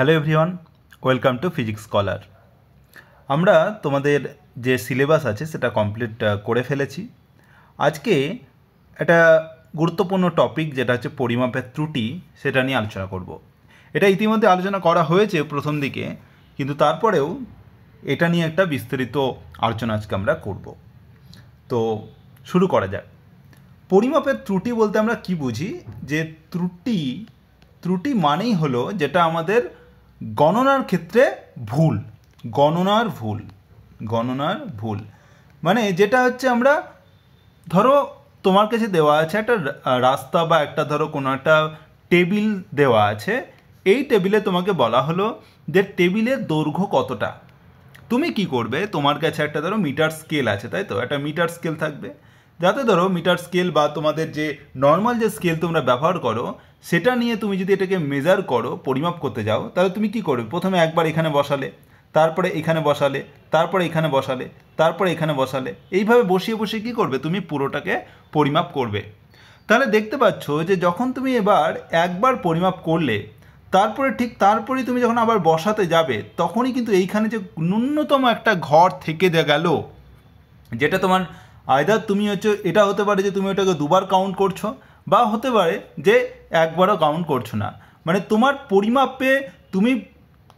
Hello everyone, welcome to physics scholar. আমরা তোমাদের যে সিলেবাস আছে সেটা কমপ্লিট করে ফেলেছি। আজকে একটা গুরুত্বপূর্ণ টপিক যেটা হচ্ছে পরিমাপের ত্রুটি, সেটা নিয়ে আলোচনা করব। এটা ইতিমধ্যে আলোচনা করা হয়েছে প্রথম দিকে, কিন্তু তারপরেও এটা নিয়ে একটা বিস্তারিত আলোচনা আজকে আমরা করব। তো শুরু করা যাক। পরিমাপের ত্রুটি বলতে আমরা কি বুঝি? যে ত্রুটি মানেই হলো যেটা আমাদের গণনার ক্ষেত্রে ভুল, গণনার ভুল মানে যেটা হচ্ছে আমরা ধরো তোমার কাছে দেওয়া আছে একটা রাস্তা বা একটা ধরো কোনো একটা টেবিল দেওয়া আছে। এই টেবিলে তোমাকে বলা হলো যে টেবিলের দৈর্ঘ্য কতটা। তুমি কি করবে? তোমার কাছে একটা ধরো মিটার স্কেল আছে, তাই তো? একটা মিটার স্কেল থাকবে, যাতে ধরো মিটার স্কেল বা তোমাদের যে নর্মাল যে স্কেল তোমরা ব্যবহার করো সেটা নিয়ে তুমি যদি এটাকে মেজার করো, পরিমাপ করতে যাও, তাহলে তুমি কি করবে? প্রথমে একবার এখানে বসালে, তারপরে এখানে বসালে, তারপরে এখানে বসালে, তারপরে এখানে বসালে, এইভাবে বসিয়ে বসিয়ে কি করবে? তুমি পুরোটাকে পরিমাপ করবে। তাহলে দেখতে পাচ্ছ যে যখন তুমি এবার একবার পরিমাপ করলে, তারপরেই তুমি যখন আবার বসাতে যাবে, তখনই কিন্তু এইখানে যে ন্যূনতম একটা ঘর থেকে গেল, যেটা তোমার আইদার তুমি হচ্ছে, এটা হতে পারে যে তুমি ওটাকে দুবার কাউন্ট করছো, বা হতে পারে যে একবারও কাউন্ট করছো না। মানে তোমার পরিমাপে তুমি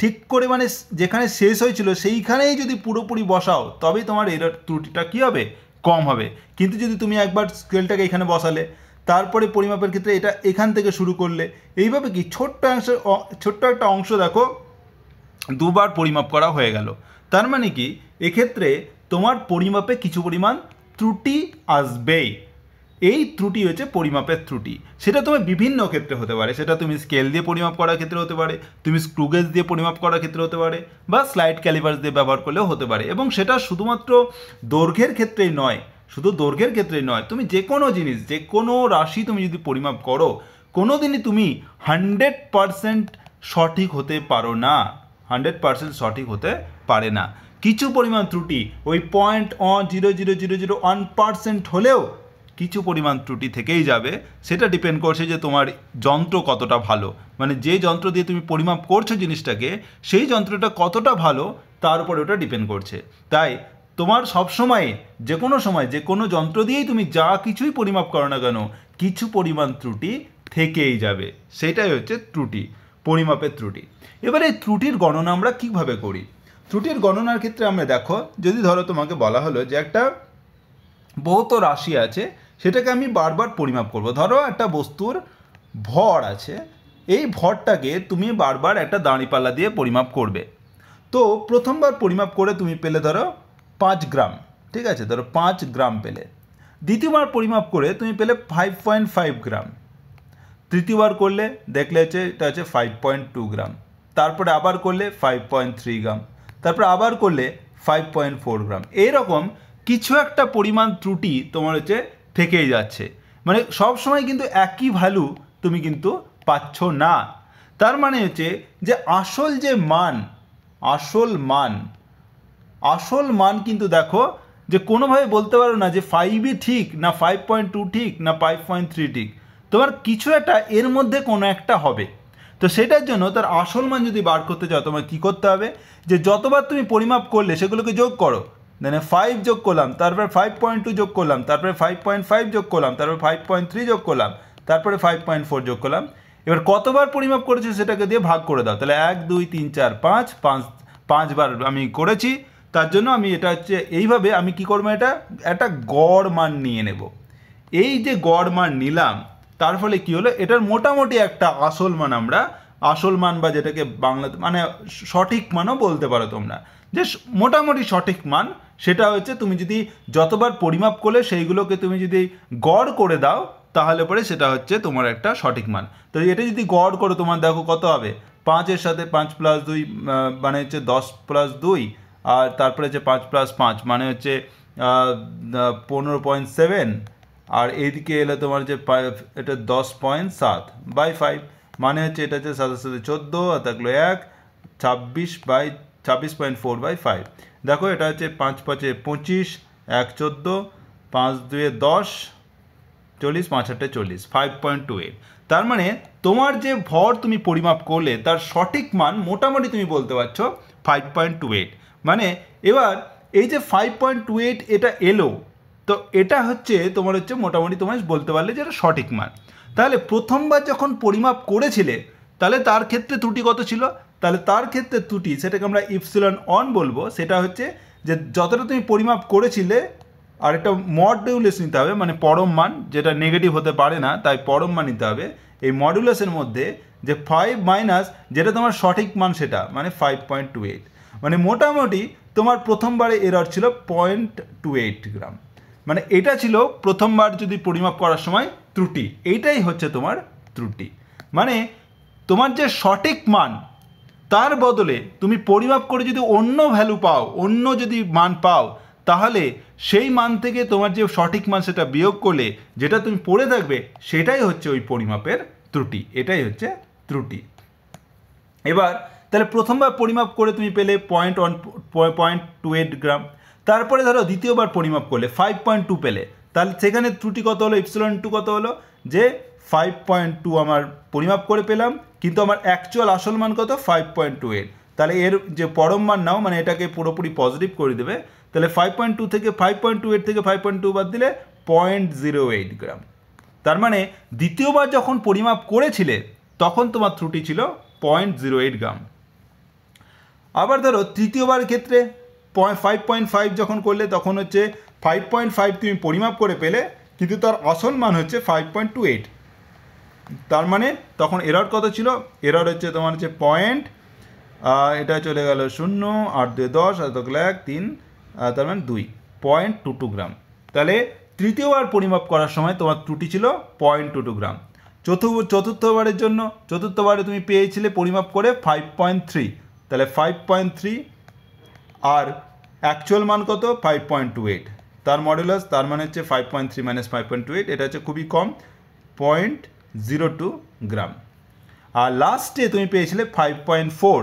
ঠিক করে মানে যেখানে শেষ হয়েছিল সেইখানেই যদি পুরোপুরি বসাও, তবেই তোমার এর ত্রুটিটা কী হবে? কম হবে। কিন্তু যদি তুমি একবার স্কেলটাকে এখানে বসালে, তারপরে পরিমাপের ক্ষেত্রে এটা এখান থেকে শুরু করলে, এইভাবে কি ছোট্ট একটা অংশ দেখো দুবার পরিমাপ করা হয়ে গেল। তার মানে কি এক্ষেত্রে তোমার পরিমাপে কিছু পরিমাণ ত্রুটি আসবেই। এই ত্রুটি হচ্ছে পরিমাপের ত্রুটি। সেটা তোমার বিভিন্ন ক্ষেত্রে হতে পারে। সেটা তুমি স্কেল দিয়ে পরিমাপ করার ক্ষেত্রে হতে পারে, তুমি স্ক্রু গেজ দিয়ে পরিমাপ করার ক্ষেত্রে হতে পারে, বা স্লাইড ক্যালিপার্স দিয়ে ব্যবহার করলেও হতে পারে। এবং সেটা শুধুমাত্র দৈর্ঘ্যের ক্ষেত্রেই নয়, তুমি যে কোনো জিনিস, যে কোনো রাশি তুমি যদি পরিমাপ করো, কোনো দিনই তুমি 100% সঠিক হতে পারো না, 100% সঠিক হতে পারে না। কিছু পরিমাণ ত্রুটি ওই 0.00001% হলেও কিছু পরিমাণ ত্রুটি থেকেই যাবে। সেটা ডিপেন্ড করছে যে তোমার যন্ত্র কতটা ভালো, মানে যে যন্ত্র দিয়ে তুমি পরিমাপ করছো জিনিসটাকে, সেই যন্ত্রটা কতটা ভালো তার উপরে ওটা ডিপেন্ড করছে। তাই তোমার সবসময়, যে কোনো সময়, যে কোনো যন্ত্র দিয়েই তুমি যা কিছুই পরিমাপ করো না কেন, কিছু পরিমাণ ত্রুটি থেকেই যাবে। সেটাই হচ্ছে ত্রুটি, পরিমাপের ত্রুটি। এবারে এই ত্রুটির গণনা আমরা কীভাবে করি? ত্রুটির গণনার ক্ষেত্রে আমরা দেখো, যদি ধরো তোমাকে বলা হলো যে একটা ভৌত রাশি আছে, সেটাকে আমি বারবার পরিমাপ করব। ধরো একটা বস্তুর ভর আছে, এই ভরটাকে তুমি বারবার একটা দাঁড়িপাল্লা দিয়ে পরিমাপ করবে। তো প্রথমবার পরিমাপ করে তুমি পেলে ধরো 5 গ্রাম, ঠিক আছে? ধরো 5 গ্রাম পেলে। দ্বিতীয়বার পরিমাপ করে তুমি পেলে 5.5 গ্রাম। তৃতীয়বার করলে দেখলে হচ্ছে এটা হচ্ছে 5.2 গ্রাম। তারপরে আবার করলে 5.3 গ্রাম। তারপরে আবার করলে 5.4 গ্রাম। এইরকম কিছু একটা পরিমাণ ত্রুটি তোমার হচ্ছে থেকেই যাচ্ছে। মানে সব সময় কিন্তু একই ভ্যালু তুমি কিন্তু পাচ্ছ না। তার মানে হচ্ছে যে আসল মান কিন্তু দেখো, যে কোনোভাবে বলতে পারো না যে 5ই ঠিক, না 5.2 ঠিক, না 5.3 ঠিক। তোমার কিছু একটা এর মধ্যে কোনো একটা হবে। তো সেটার জন্য তার আসল মান যদি বার করতে চাও, তোমার কী করতে হবে? যে যতবার তুমি পরিমাপ করলে সেগুলোকে যোগ করো। মানে 5 যোগ করলাম, তারপরে 5.2 যোগ করলাম, তারপরে 5.5 যোগ করলাম, তারপরে 5.3 যোগ করলাম, তারপরে 5.4 যোগ করলাম। এবার কতবার পরিমাপ করেছে সেটাকে দিয়ে ভাগ করে দাও। তাহলে 1 2 3 4 5 বার আমি করেছি। তার জন্য আমি এটা হচ্ছে এইভাবে আমি কি করবো, এটা একটা গড় মান নিয়ে নেব। এই যে গড় মান নিলাম, তার ফলে কি হলো, এটার মোটামুটি একটা আসল মান বা যেটাকে বাংলাতে মানে সঠিক মানও বলতে পারো তোমরা, যে মোটামুটি সঠিক মান, সেটা হচ্ছে তুমি যদি যতবার পরিমাপ করলে সেইগুলোকে তুমি যদি গড় করে দাও, তাহলে পরে সেটা হচ্ছে তোমার একটা সঠিক মান। তো এটা যদি গড় করো, তোমার দেখো কত হবে? 5-এর সাথে 5 + 2 মানে হচ্ছে 10 + 2, আর তারপরে হচ্ছে 5 + 5 মানে হচ্ছে 15.7, আর এইদিকে এলে তোমার যে এটা 10.7 বাই 5 মানে হচ্ছে এটা হচ্ছে 7 7 14, আর থাকলো 1 26.4/5। দেখো এটা হচ্ছে 5 5 25, 1 14, 5 2 10, 40, 5 8 40, 5.28। তার মানে তোমার যে ভর তুমি পরিমাপ করলে তার সঠিক মান মোটামুটি তুমি বলতে পারছো 5.28। মানে এবার এই যে 5.28 এটা এলো, তো এটা হচ্ছে তোমার হচ্ছে মোটামুটি তোমার বলতে পারলে যে এটা সঠিক মান। তাহলে প্রথমবার যখন পরিমাপ করেছিলে তাহলে তার ক্ষেত্রে ত্রুটি কত ছিল? তাহলে তার ক্ষেত্রে ত্রুটি, সেটাকে আমরা ইপসিলন অন বলবো, সেটা হচ্ছে যে যতটা তুমি পরিমাপ করেছিলে আর একটা মডুলাস নিতে হবে, মানে পরম মান, যেটা নেগেটিভ হতে পারে না, তাই পরম মান নিতে হবে। এই মডুলাসের মধ্যে যে 5 মাইনাস যেটা তোমার সঠিক মান সেটা, মানে 5.28। মানে মোটামুটি তোমার প্রথমবারে এরর ছিল 0.28 গ্রাম। মানে এটা ছিল প্রথমবার যদি পরিমাপ করার সময় ত্রুটি, এইটাই হচ্ছে তোমার ত্রুটি। মানে তোমার যে সঠিক মান তার বদলে তুমি পরিমাপ করে যদি অন্য ভ্যালু পাও, অন্য যদি মান পাও, তাহলে সেই মান থেকে তোমার যে সঠিক মান সেটা বিয়োগ করলে যেটা তুমি পড়ে থাকবে সেটাই হচ্ছে ওই পরিমাপের ত্রুটি, এটাই হচ্ছে ত্রুটি। এবার তাহলে প্রথমবার পরিমাপ করে তুমি পেলে 0.28 গ্রাম, তারপরে ধরো দ্বিতীয়বার পরিমাপ করলে 5.2 পেলে, তাহলে সেখানে ত্রুটি কত হলো? ইপসিলন 2 কত হলো? যে 5.2 আমার পরিমাপ করে পেলাম, কিন্তু আমার অ্যাকচুয়াল আসল মান কত? 5.28। তাহলে এর যে পরম মান নাও, মানে এটাকে পুরোপুরি পজিটিভ করে দেবে। তাহলে 5.2 থেকে 5.28 থেকে 5.2 বাদ দিলে 0.08 গ্রাম। তার মানে দ্বিতীয়বার যখন পরিমাপ করেছিলে তখন তোমার ত্রুটি ছিল 0.08 গ্রাম। আবার ধরো তৃতীয়বার ক্ষেত্রে 5.5 যখন করলে তখন হচ্ছে 5.5 তুমি পরিমাপ করে পেলে, কিন্তু তার আসল মান হচ্ছে 5.28। তার মানে তখন এরর কত ছিল? এরর হচ্ছে তোমার হচ্ছে এটা চলে গেল 0, 8 2 10, 1 3, তার মানে 2.22 গ্রাম। তাহলে তৃতীয়বার পরিমাপ করার সময় তোমার ত্রুটি ছিল 0.22 গ্রাম। চতুর্থবারের জন্য, চতুর্থবারে তুমি পেয়েছিলে পরিমাপ করে 5.3, তাহলে 5.3 আর অ্যাকচুয়াল মান কত? 5.28। তার মডুলাস, তার মানে হচ্ছে 5.3 মাইনাস 5.28, এটা হচ্ছে খুবই কম, 0.02 গ্রাম। আর লাস্টে তুমি পেয়েছিলে 5.4।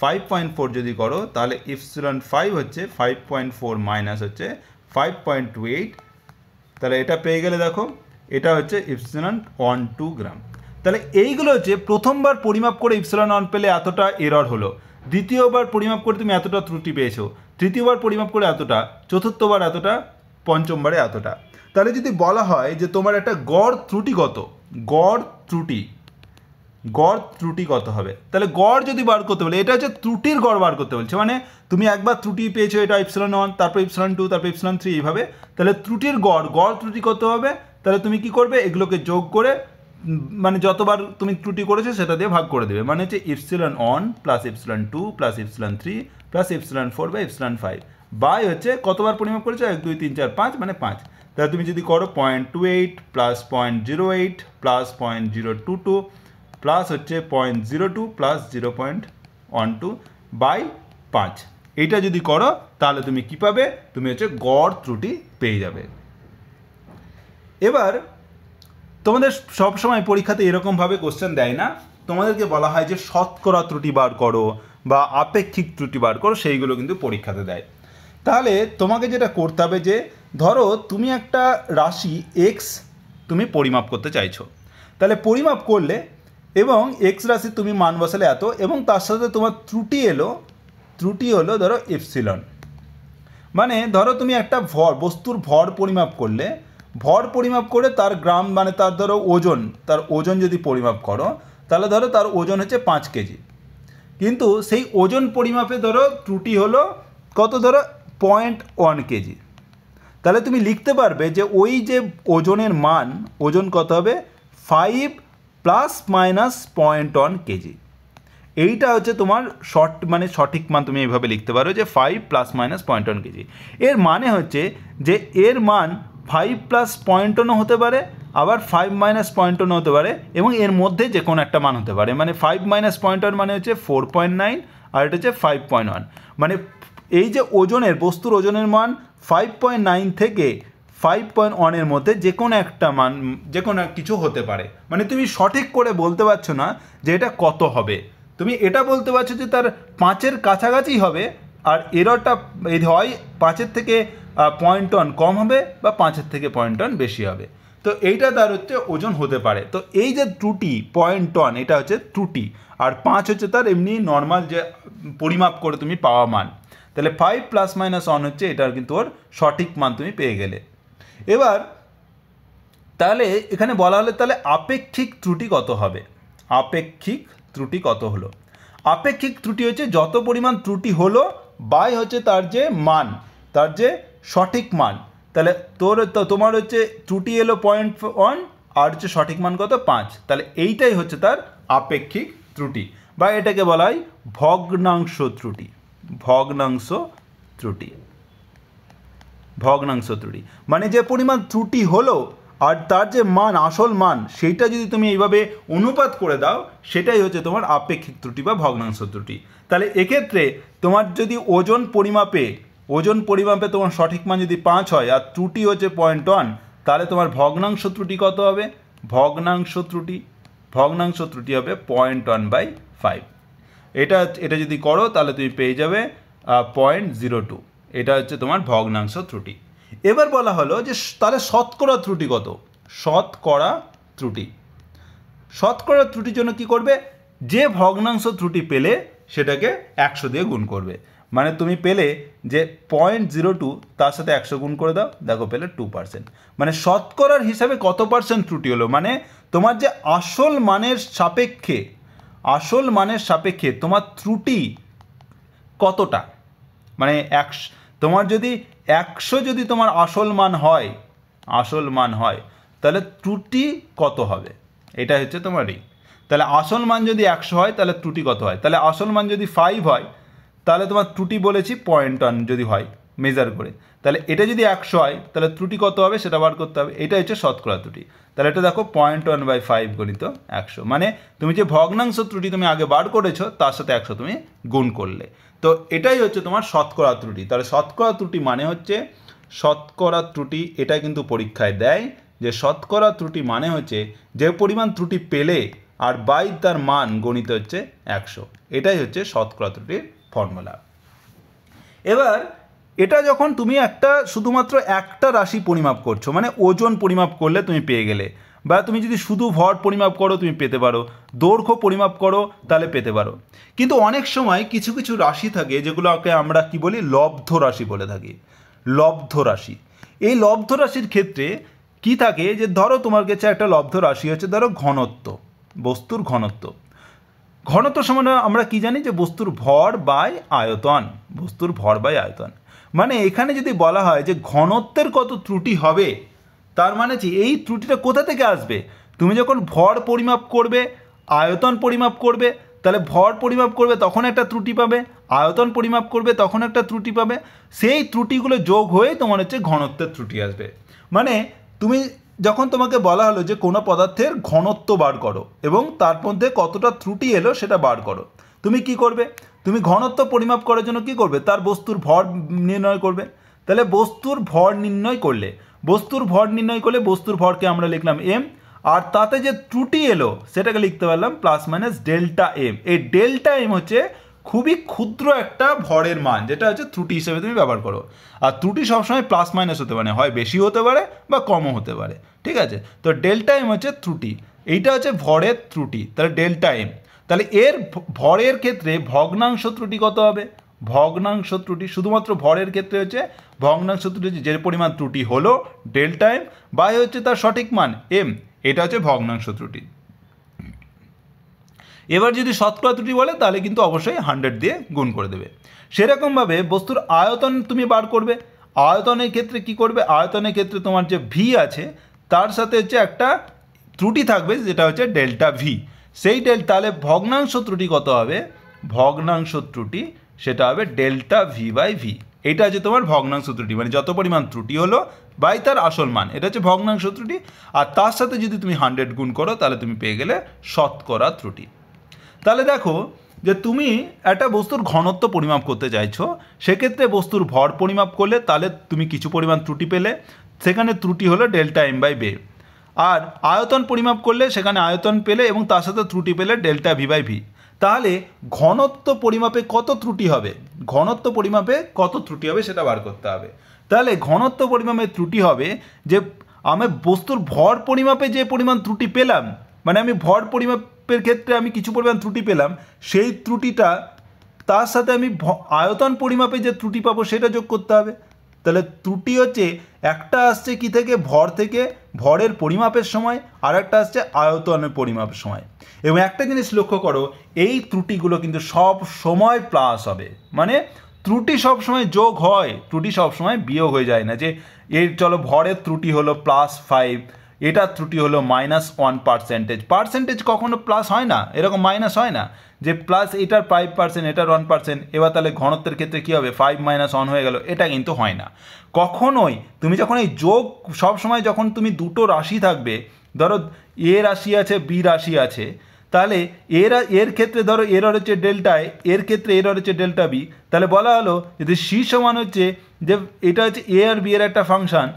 5.4 যদি করো তাহলে ইপসিলন 5 হচ্ছে 5.4 মাইনাস হচ্ছে 5.28, তাহলে এটা পেয়ে গেলে দেখো এটা হচ্ছে ইপসিলন 12 গ্রাম। তাহলে এইগুলো হচ্ছে প্রথমবার পরিমাপ করে ইপসিলন 1 পেলে এতটা এরর হলো, দ্বিতীয়বার পরিমাপ করে তুমি এতটা ত্রুটি পেয়েছো, তৃতীয়বার পরিমাপ করে এতটা, চতুর্থবার এতটা, পঞ্চমবারে এতটা। তাহলে যদি বলা হয় যে তোমার একটা গড় ত্রুটি কত, গড় ত্রুটি কত হবে, তাহলে গড় যদি বার করতে বলে, এটা হচ্ছে ত্রুটির গড় বার করতে বলছে। মানে তুমি একবার ত্রুটি পেয়েছো, এটা ইপসিলন 1, তারপর ইপসিলন 2, তারপর ইপসিলন 3, এইভাবে। তাহলে ত্রুটির গড় ত্রুটি কত হবে? তাহলে তুমি কি করবে? এগুলোকে যোগ করে, মানে যতবার তুমি ত্রুটি করেছো সেটা দিয়ে ভাগ করে দেবে। মানে হচ্ছে epsilon 1 plus epsilon 2 plus epsilon 3 plus epsilon 4 by epsilon 5 by হচ্ছে কতবার পরিমাপ করেছো? 1 2 3 4 5, মানে 5। তাহলে তুমি যদি করো 0.28 প্লাস 0.08 প্লাস 0.022 প্লাস হচ্ছে 0.02 প্লাস 0.12 বাই 5, এইটা যদি করো তাহলে তুমি কি পাবে? তুমি হচ্ছে গড় ত্রুটি পেয়ে যাবে। এবার তোমাদের সবসময় পরীক্ষাতে এরকমভাবে কোশ্চেন দেয় না, তোমাদেরকে বলা হয় যে শতকরা ত্রুটি বার করো বা আপেক্ষিক ত্রুটি বার করো, সেইগুলো কিন্তু পরীক্ষাতে দেয়। তাহলে তোমাকে যেটা করতে হবে যে ধরো তুমি একটা রাশি এক্স তুমি পরিমাপ করতে চাইছো, তাহলে পরিমাপ করলে এবং এক্স রাশি তুমি মান বসালে এত, এবং তার সাথে তোমার ত্রুটি হলো ধরো এপসিলন। মানে ধরো তুমি একটা বস্তুর ভর পরিমাপ করলে, ভর পরিমাপ করে তার গ্রাম, মানে তার ধরো ওজন, তার ওজন যদি পরিমাপ করো তাহলে ধরো তার ওজন হচ্ছে 5 কেজি, কিন্তু সেই ওজন পরিমাপে ধরো ত্রুটি হলো কত? ধরো 0.1 কেজি। তাহলে তুমি লিখতে পারবে যে ওই যে ওজনের মান, ওজন কত হবে? 5 প্লাস মাইনাস 0.1 কেজি। এইটা হচ্ছে তোমার মানে সঠিক মান। তুমি এইভাবে লিখতে পারো যে 5 প্লাস মাইনাস 0.1 কেজি। এর মানে হচ্ছে যে এর মান 5 প্লাস 0.1 হতে পারে, আবার 5 মাইনাস 0.1 হতে পারে, এবং এর মধ্যে যে কোনো একটা মান হতে পারে। মানে 5 মাইনাস 0.1 মানে হচ্ছে 4.9, আর এটা হচ্ছে 5.1। মানে এই যে ওজনের, বস্তুর ওজনের মান 5.9 থেকে 5.1 এর মধ্যে যে কোনো একটা মান, যে কোনো কিছু হতে পারে। মানে তুমি সঠিক করে বলতে পারছো না যে এটা কত হবে, তুমি এটা বলতে পারছো যে তার 5-এর কাছাকাছি হবে, আর এররটা হয় 5-এর থেকে 0.1 কম হবে বা 5-এর থেকে 0.1 বেশি হবে। তো এইটা তার হচ্ছে ওজন হতে পারে। তো এই যে ত্রুটি 0.1 এটা হচ্ছে ত্রুটি, আর 5 হচ্ছে তার এমনি নর্মাল যে পরিমাপ করে তুমি পাওয়া মান। তাহলে 5 ± 1 হচ্ছে এটার কিন্তু ওর সঠিক মান তুমি পেয়ে গেলে। এবার তাহলে এখানে বলা হলে তাহলে আপেক্ষিক ত্রুটি কত হবে? আপেক্ষিক ত্রুটি কত হলো? আপেক্ষিক ত্রুটি হচ্ছে যত পরিমাণ ত্রুটি হলো বাই হচ্ছে তার যে মান, তার যে সঠিক মান। তাহলে তোমার হচ্ছে ত্রুটি এলো 0.1 আর হচ্ছে সঠিক মান কত 5, তাহলে এইটাই হচ্ছে তার আপেক্ষিক ত্রুটি, বা এটাকে বলা হয় ভগ্নাংশ ত্রুটি। ভগ্নাংশ ত্রুটি, ভগ্নাংশ ত্রুটি মানে যে পরিমাণ ত্রুটি হলো আর তার যে মান, আসল মান, সেইটা যদি তুমি এইভাবে অনুপাত করে দাও, সেটাই হচ্ছে তোমার আপেক্ষিক ত্রুটি বা ভগ্নাংশ ত্রুটি। তাহলে এক্ষেত্রে তোমার যদি ওজন পরিমাপে তোমার সঠিক মান যদি 5 হয় আর ত্রুটি হচ্ছে 0.1, তাহলে তোমার ভগ্নাংশ ত্রুটি কত হবে? ভগ্নাংশ ত্রুটি হবে 0.1/5। এটা যদি করো তাহলে তুমি পেয়ে যাবে 0.02। এটা হচ্ছে তোমার ভগ্নাংশ ত্রুটি। এবার বলা হলো যে তাহলে শতকরা ত্রুটি কত? শতকরা ত্রুটির জন্য কি করবে? যে ভগ্নাংশ ত্রুটি পেলে সেটাকে 100 দিয়ে গুণ করবে। মানে তুমি পেলে যে 0.02 তার সাথে 100 গুণ করে দাও, দেখো পেলে 2%। মানে শতকরার হিসাবে কত পার্সেন্ট ত্রুটি হলো, মানে তোমার যে আসল মানের সাপেক্ষে তোমার ত্রুটি কতটা, মানে তোমার যদি 100 যদি তোমার আসল মান হয় তাহলে ত্রুটি কত হবে, এটা হচ্ছে তোমার তাহলে আসল মান যদি 100 হয় তাহলে ত্রুটি কত হয়? তাহলে আসল মান যদি 5 হয় তাহলে তোমার ত্রুটি বলেছি 0.1 যদি হয় মেজার করে, তাহলে এটা যদি 100 হয় তাহলে ত্রুটি কত হবে সেটা বার করতে হবে। এটা হচ্ছে শতকরা ত্রুটি। তাহলে এটা দেখো 0.1/5 গণিত 100, মানে তুমি যে ভগ্নাংশ ত্রুটি তুমি আগে বার করেছো তার সাথে 100 তুমি গুণ করলে। তো এটাই হচ্ছে তোমার শতকরা ত্রুটি। তাহলে শতকরা ত্রুটি মানে হচ্ছে এটা কিন্তু পরীক্ষায় দেয় যে শতকরা ত্রুটি মানে হচ্ছে যে পরিমাণ ত্রুটি পেলে আর বাই তার মান গণিত হচ্ছে 100। এটাই হচ্ছে শতকরা ত্রুটির ফর্মুলা। এবার এটা যখন তুমি শুধুমাত্র একটা রাশি পরিমাপ করছো, মানে ওজন পরিমাপ করলে তুমি পেয়ে গেলে, বা তুমি যদি শুধু ভর পরিমাপ করো তুমি পেতে পারো, দৈর্ঘ্য পরিমাপ করো তাহলে পেতে পারো। কিন্তু অনেক সময় কিছু কিছু রাশি থাকে যেগুলোকে আমরা কি বলি, লব্ধ রাশি বলে থাকি। লব্ধ রাশি, এই লব্ধ রাশির ক্ষেত্রে কি থাকে যে ধরো তোমার কাছে একটা লব্ধ রাশি হচ্ছে ধরো বস্তুর ঘনত্ব সমান আমরা কি জানি যে বস্তুর ভর বাই আয়তন। মানে এখানে যদি বলা হয় যে ঘনত্বের কত ত্রুটি হবে, তার মানে কি এই ত্রুটিটা কোথা থেকে আসবে? তুমি যখন ভর পরিমাপ করবে, আয়তন পরিমাপ করবে, তাহলে ভর পরিমাপ করবে তখন একটা ত্রুটি পাবে, আয়তন পরিমাপ করবে তখন একটা ত্রুটি পাবে, সেই ত্রুটিগুলো যোগ হয়ে তোমার হচ্ছে ঘনত্বের ত্রুটি আসবে। মানে তুমি যখন তোমাকে বলা হলো যে কোনো পদার্থের ঘনত্ব বার করো এবং তার মধ্যে কতটা ত্রুটি এলো সেটা বার করো, তুমি কি করবে? তুমি ঘনত্ব পরিমাপ করার জন্য কি করবে? তার বস্তুর ভর নির্ণয় করবে। তাহলে বস্তুর ভর নির্ণয় করলে বস্তুর ভরকে আমরা লিখলাম m, আর তাতে যে ত্রুটি এলো সেটাকে লিখতে পারলাম +- এই ডেল্টা m হচ্ছে খুবই ক্ষুদ্র একটা ভরের মান, যেটা হচ্ছে ত্রুটি হিসেবে তুমি ব্যবহার করো। আর ত্রুটি সবসময় +- হতে পারে, হয় বেশি হতে পারে বা কমও হতে পারে, ঠিক আছে? তো ডেল্টা m হচ্ছে ত্রুটি, এইটা হচ্ছে ভরের ত্রুটি, তাহলে ডেল্টা m। তাহলে এর ভরের ক্ষেত্রে ভগ্নাংশ ত্রুটি কত হবে? ভগ্নাংশ ত্রুটি শুধুমাত্র ভরের ক্ষেত্রে হচ্ছে ভগ্নাংশ ত্রুটি, যে পরিমাণ ত্রুটি হলো ডেল্টা m বাই হচ্ছে তার সঠিক মান m, এটা হচ্ছে ভগ্নাংশ ত্রুটি। এবার যদি শতকরা ত্রুটি বলে তাহলে কিন্তু অবশ্যই 100 দিয়ে গুণ করে দেবে। সেরকমভাবে বস্তুর আয়তন তুমি বার করবে। আয়তনের ক্ষেত্রে কি করবে? আয়তনের ক্ষেত্রে তোমার যে ভি আছে তার সাথে হচ্ছে একটা ত্রুটি থাকবে যেটা হচ্ছে ডেল্টা ভি, তাহলে ভগ্নাংশ ত্রুটি কত হবে? ভগ্নাংশ ত্রুটি সেটা হবে ডেল্টা v/v। এটা হচ্ছে তোমার ভগ্নাংশ ত্রুটি, মানে যত পরিমাণ ত্রুটি হলো বাই তার আসল মান, এটা হচ্ছে ভগ্নাংশ ত্রুটি। আর তার সাথে যদি তুমি 100 গুণ করো তাহলে তুমি পেয়ে গেলে শতকরা ত্রুটি। তাহলে দেখো যে তুমি একটা বস্তুর ঘনত্ব পরিমাপ করতে চাইছো, সেক্ষেত্রে বস্তুর ভর পরিমাপ করলে তাহলে তুমি কিছু পরিমাণ ত্রুটি পেলে, সেখানে ত্রুটি হলো ডেল্টা m/v। আর আয়তন পরিমাপ করলে সেখানে আয়তন পেলে এবং তার সাথে ত্রুটি পেলে ডেল্টা v/v। তাহলে ঘনত্ব পরিমাপে কত ত্রুটি হবে? সেটা বার করতে হবে। তাহলে ঘনত্ব পরিমাপে ত্রুটি হবে যে আমি বস্তুর ভর পরিমাপে যে পরিমাণ ত্রুটি পেলাম, মানে আমি ভর পরিমাপের ক্ষেত্রে আমি কিছু পরিমাণ ত্রুটি পেলাম, সেই ত্রুটিটা তার সাথে আমি আয়তন পরিমাপে যে ত্রুটি পাবো সেটা যোগ করতে হবে। তাহলে ত্রুটি হচ্ছে একটা আসছে কি থেকে, ভর থেকে, ভরের পরিমাপের সময়, আর একটা আসছে আয়তনের পরিমাপের সময়। এবং একটা জিনিস লক্ষ্য করো, এই ত্রুটিগুলো কিন্তু সব সময় প্লাস হবে, মানে ত্রুটি সব সময় যোগ হয়, ত্রুটি সব সময় বিয়োগ হয়ে যায় না। যে এর চলো ভরের ত্রুটি হলো +5, এটার ত্রুটি হলো -1%, পার্সেন্টেজ কখনো প্লাস হয় না, এরকম মাইনাস হয় না যে প্লাস এটার 5%, এটার 1%, এবার তাহলে ঘনত্বের ক্ষেত্রে কী হবে, 5 - 1 হয়ে গেল, এটা কিন্তু হয় না কখনোই। তুমি যখন এই যোগ, সব সময় যখন তুমি দুটো রাশি থাকবে, ধরো এ রাশি আছে, বি রাশি আছে, তাহলে এর ক্ষেত্রে ধরো এরর হচ্ছে ডেল্টা এ, এর ক্ষেত্রে এরর হচ্ছে ডেল্টা বি, তাহলে বলা হলো যদি সি সমান হচ্ছে যে এটা হচ্ছে এ আর বি এর একটা ফাংশন,